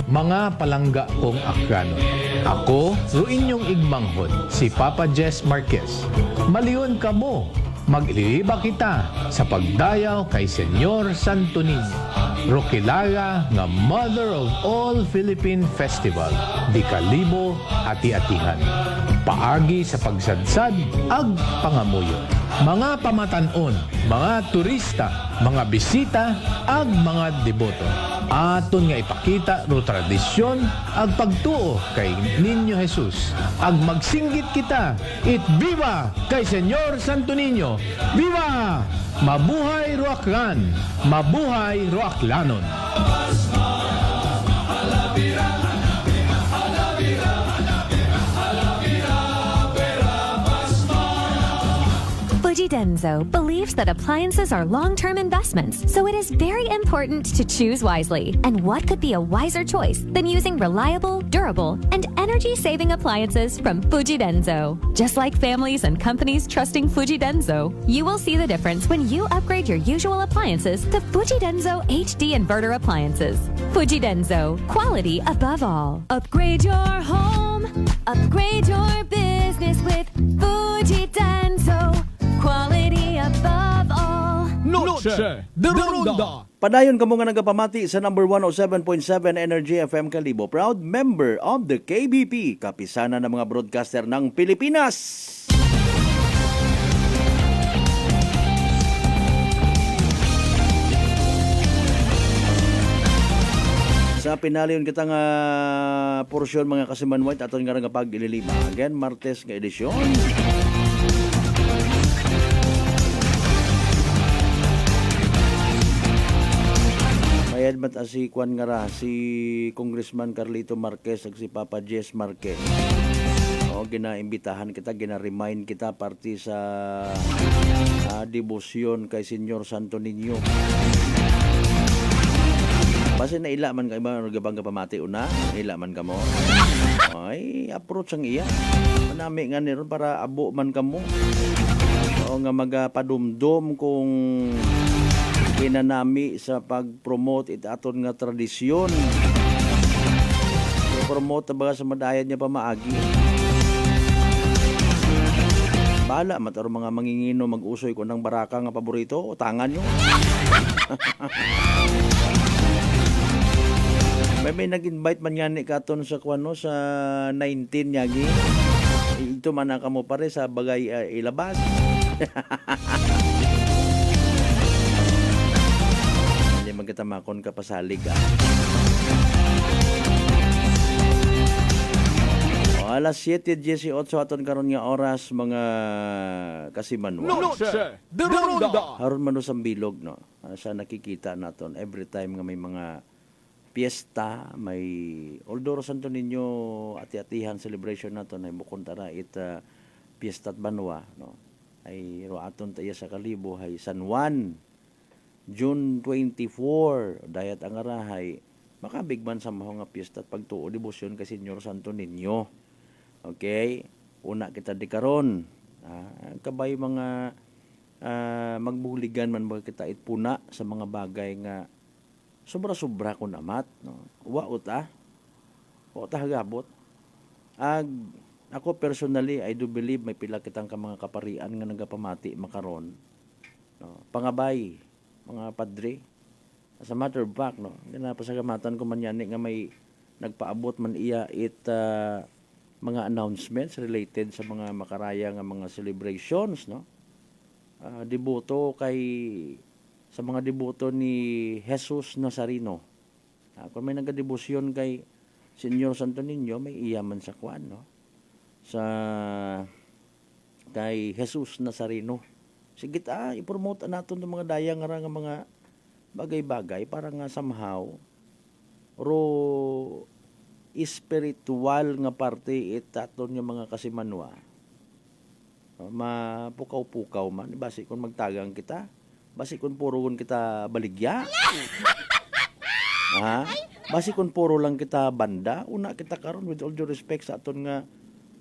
Mga palangga kong Akrano, ako, ro inyong igmanghod, si Papa Jess Marquez. Maliyon ka mo, magliliba kita sa pagdayaw kay Senyor Santo Niño. Rokilaga nga Mother of All Philippine Festival, di kalibo ati-atihan. Paagi sa pagsadsad, ag pangamuyo. Mga pamatanon, mga turista, mga bisita, ag mga deboto. Aton nga ipakita ro tradisyon ag pagtuo kay Niño Jesus. Ag magsinggit kita, it viva kay Senyor Santo Niño. Viva! Mabuhay Roaklan! Mabuhay Roaklanon! Fuji Denso believes that appliances are long-term investments, so it is very important to choose wisely. And what could be a wiser choice than using reliable, durable, and energy-saving appliances from Fuji Denso? Just like families and companies trusting Fuji Denso, you will see the difference when you upgrade your usual appliances to Fuji Denso HD inverter appliances. Fuji Denso, quality above all. Upgrade your home, upgrade your business with Fuji Denso. Quality above all. Noche de Ronda. Padayon kamo nga nagapamati sa number 107.7 Energy FM Kalibo. Proud member of the KBP, kapisanan ng mga broadcaster ng Pilipinas. Sa pinaliyon kita nga porsyon mga kasimanwait aton nga nga pag-ililima. Again, Martes nga edisyon. Mayad mat si Kwan nga ra, si Congressman Carlito Marquez ag si Papa Jess Marquez. O, ginaimbitahan kita, gina-remind kita parti sa debosyon kay Senyor Santo Niño. Basta naila man ka iba gabang pamati una, naila man ka mo. Ay, approach ang iya. Manami nga niron para abo man ka mo. O nga magapadumdum kung kinanami sa pag-promote itaton nga tradisyon. I-promote ba sa madayan niya pamaagi. Bala, mataro mga mangingino mag-usoy ko ng baraka nga paborito, utangan nyo. may nag-invite man yan ni Katon sa kwano sa 19 yagi. Ito man ka mo pare sa bagay ilabas. Magkatamakon ka pa sa liga. Alas 7:18 aton karon nga oras mga kasimanwa. Noche de Ronda. Haron man sa bilog no. Sa nakikita naton every time nga may mga piyesta, may Oldoro Santo Niño ati-atihan celebration naton ay bukon tara piyesta at banwa no. Ay ro aton tayo sa Kalibo hay San Juan. June 24, dayat ang arahay, makabigman sa mga nga piyesta at pagtuo debosyon kay Senyor Santo Niño. Okay? Una kita di karon. Kabay mga magbuligan man mga kita itpuna sa mga bagay nga sobra-sobra ko namat. No? Wa uta hagabot. Ako personally, I do believe may pila kitang ka mga kaparian nga nagapamati makaron. No? Pangabay, mga padre. As a matter of fact, no, ginapasagamatan ko man yan nga may nagpaabot man iya mga announcements related sa mga makaraya nga mga celebrations, no? Deboto sa mga deboto ni Jesus Nazareno. Kung may nagadebosyon kay Senyor Santo Niño, may iyaman sa kwan, no? Kay Jesus Nazareno. Sige i-promote natin ng mga dayang nga mga bagay-bagay para nga somehow spiritual nga parte itaton yung mga kasimanwa. Mapukaw-pukaw man. Basi kung magtagang kita. Basi kung puro kita baligya. Basi kung puro lang kita banda. Una kita karon with all due respect sa aton nga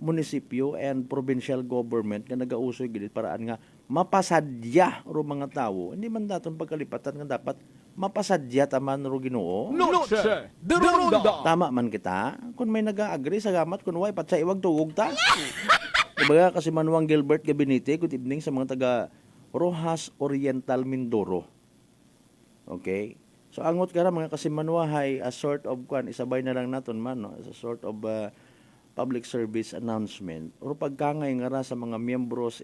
munisipyo and provincial government nga nagausoy gid paraan nga mapasadya ro mga tawo. Hindi man daton pagkalipatan nga dapat mapasadya taman ro Ginoo. No, sir. Deronda. Tama man kita. Kung may nag-agree sa gamat kun way pat sa iwag tugog ta. Kumbaga kasi Manuang Gilbert Gabinete, good evening sa mga taga Rojas Oriental Mindoro. Okay? So angot kara mga kasimanwa hay a sort of isabay na lang naton man, no? As a sort of public service announcement or pagkangay nga ra sa mga miyembros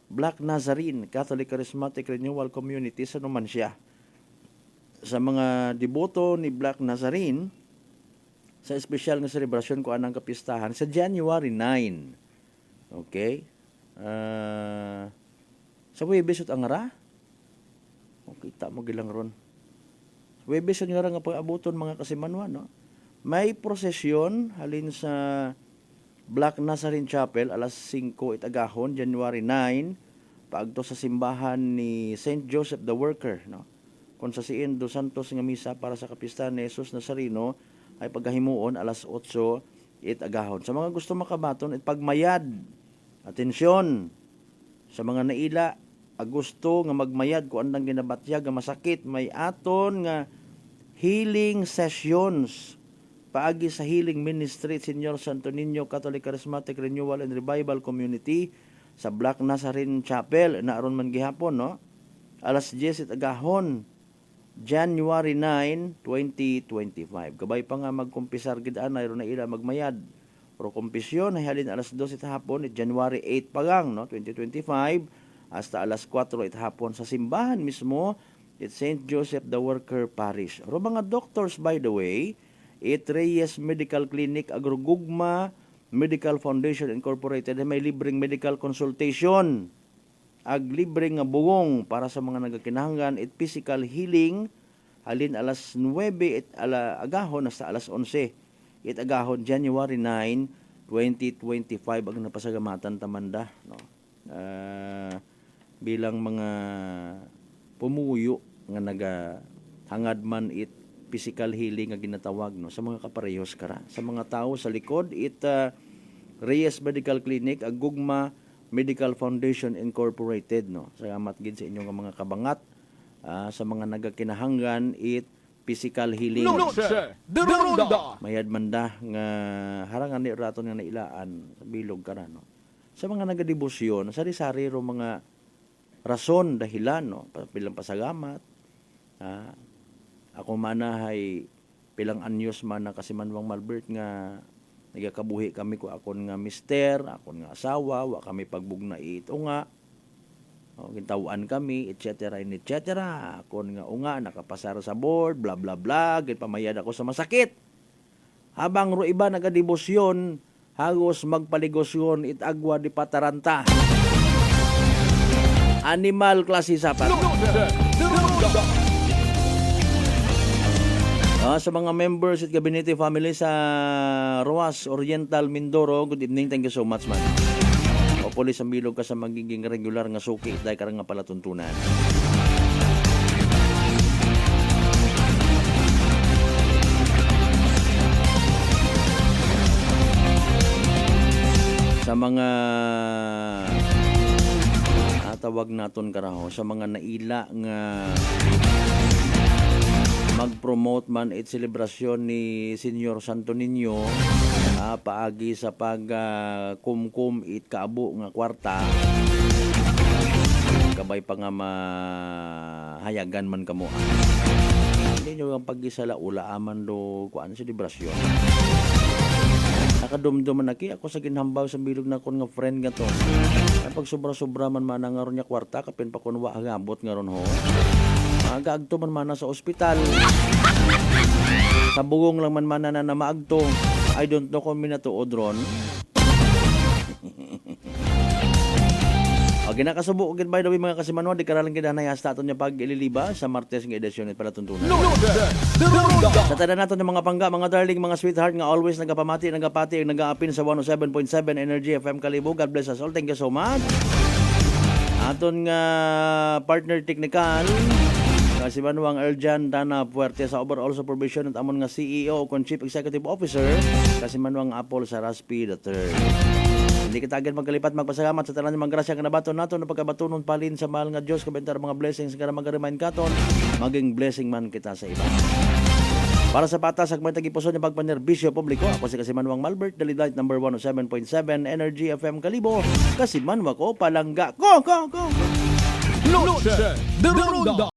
Black Nazarene Catholic Charismatic Renewal Community sa Numancia. Sa mga deboto ni Black Nazarene sa espesyal nga selebrasyon ko anang kapistahan sa January 9. Okay? Sa Huwebes ut ang ra? Kita mo gilang ron. Huwebes nga ra nga pag-abuton mga kasimanwa, no? May prosesyon halin sa Black Nazarene Chapel alas 5 itagahon, January 9, paagto sa simbahan ni St. Joseph the Worker, no? Kung sa siin dos Santos nga misa para sa kapistahan ni Jesus Nazareno ay pagkahimuon alas 8 itagahon. Sa mga gusto makabaton pagmayad. Atensyon sa mga naila gusto nga magmayad kung andang ginabatya nga masakit may aton nga healing sessions paagi sa Healing Ministry Senyor Santo Niño Catholic Charismatic Renewal and Revival Community sa Black Nazarene Chapel naaron man gihapon, no? Alas 10 agahon, January 9, 2025. Gabay pa nga magkumpisar gid anay ro na ila magmayad. Pro kompisyon ay halin alas 12 hapon January 8 pagang, no? 2025 hasta alas 4 hapon sa simbahan mismo St. Joseph the Worker Parish. Ro mga doctors by the way, Reyes Medical Clinic, Agrogugma Medical Foundation Incorporated may libreng medical consultation ag libreng nga bugong para sa mga nagakinahanglan physical healing halin alas 9 agahon hasta alas 11 agahon January 9, 2025 ang napasagamatan tamanda, no? Bilang mga pumuyo nga nagahangad man physical healing nga ginatawag, no? Sa mga kaparehos kara sa mga tao sa likod Reyes Medical Clinic Agugma Medical Foundation Incorporated, no? Salamat gid sa inyong mga kabangat sa mga nagakinahanglan physical healing. No, sir. Deronda. Mayad manda nga harangan ni raton nga nailaan sa bilog kara, no? Sa mga nagadebosyon sari-sari ro mga rason dahilan, no? Bilang pasagamat. Ako manahay pilang anyos man na kasi Manuang Malbert nga nagakabuhi kami ko akon nga mister, akon nga asawa, wa kami pagbugna ito nga. Gintawan kami, etc. Akon nga unga, nakapasara sa board, bla bla bla, pamayad ako sa masakit. Habang ro iba nagadebosyon, hagos magpaligosyon agwa di pataranta. Animal klase sapat. Sa mga members at Gabinete family sa Rojas Oriental Mindoro, good evening, thank you so much man. Hopefully sa bilog ka sa magiging regular nga suki dahil karang nga palatuntunan. Sa mga tawag naton karaho, sa mga naila nga mag-promote man selebrasyon ni Senyor Santo Niño paagi sa pag kumkum it kaabo nga kwarta, kabay pa nga mahayagan man kamo. Hindi nyo ang pag-isala ula aman do kuan selebrasyon. Nakadumduman na ako sa ginhambaw sa bilog na kon nga friend nga to. Ay pag sobra-sobra man nga ron niya kwarta, kapin pa kunwa hagabot nga ron ho. Magaagto man sa ospital. Sa bugong lang man na maagto. I don't know kung minatuod ron. O ginakasubo by the way mga kasimanwa, di karalang kinanayas natin niya pag ililiba sa Martes nga edisyon at palatuntunan. Sa tada natin ng mga pangga, mga darling, mga sweetheart nga always nagapamati, nagapati, nag-aapin sa 107.7 Energy FM Kalibo. God bless us all. Thank you so much. Aton nga partner technical si Manuang Erjan Dana Puerte sa overall supervision at amon nga CEO o Chief Executive Officer kasi Manuang Apple Saraspi III. Hindi kita agad magkalipat magpasalamat sa tanan ng mga grasya nga nabaton naton na pagkabatunon palin sa mahal nga Dios kabentar mga blessings nga mag-remind katon maging blessing man kita sa iba. Para sa patas sa mga tagipuson ng pagpanerbisyo publiko, ako si Kasimanwang Malbert, Dalidite number 107.7 Energy FM Kalibo. Kasimanwa ko palangga ko. Noche de Ronda.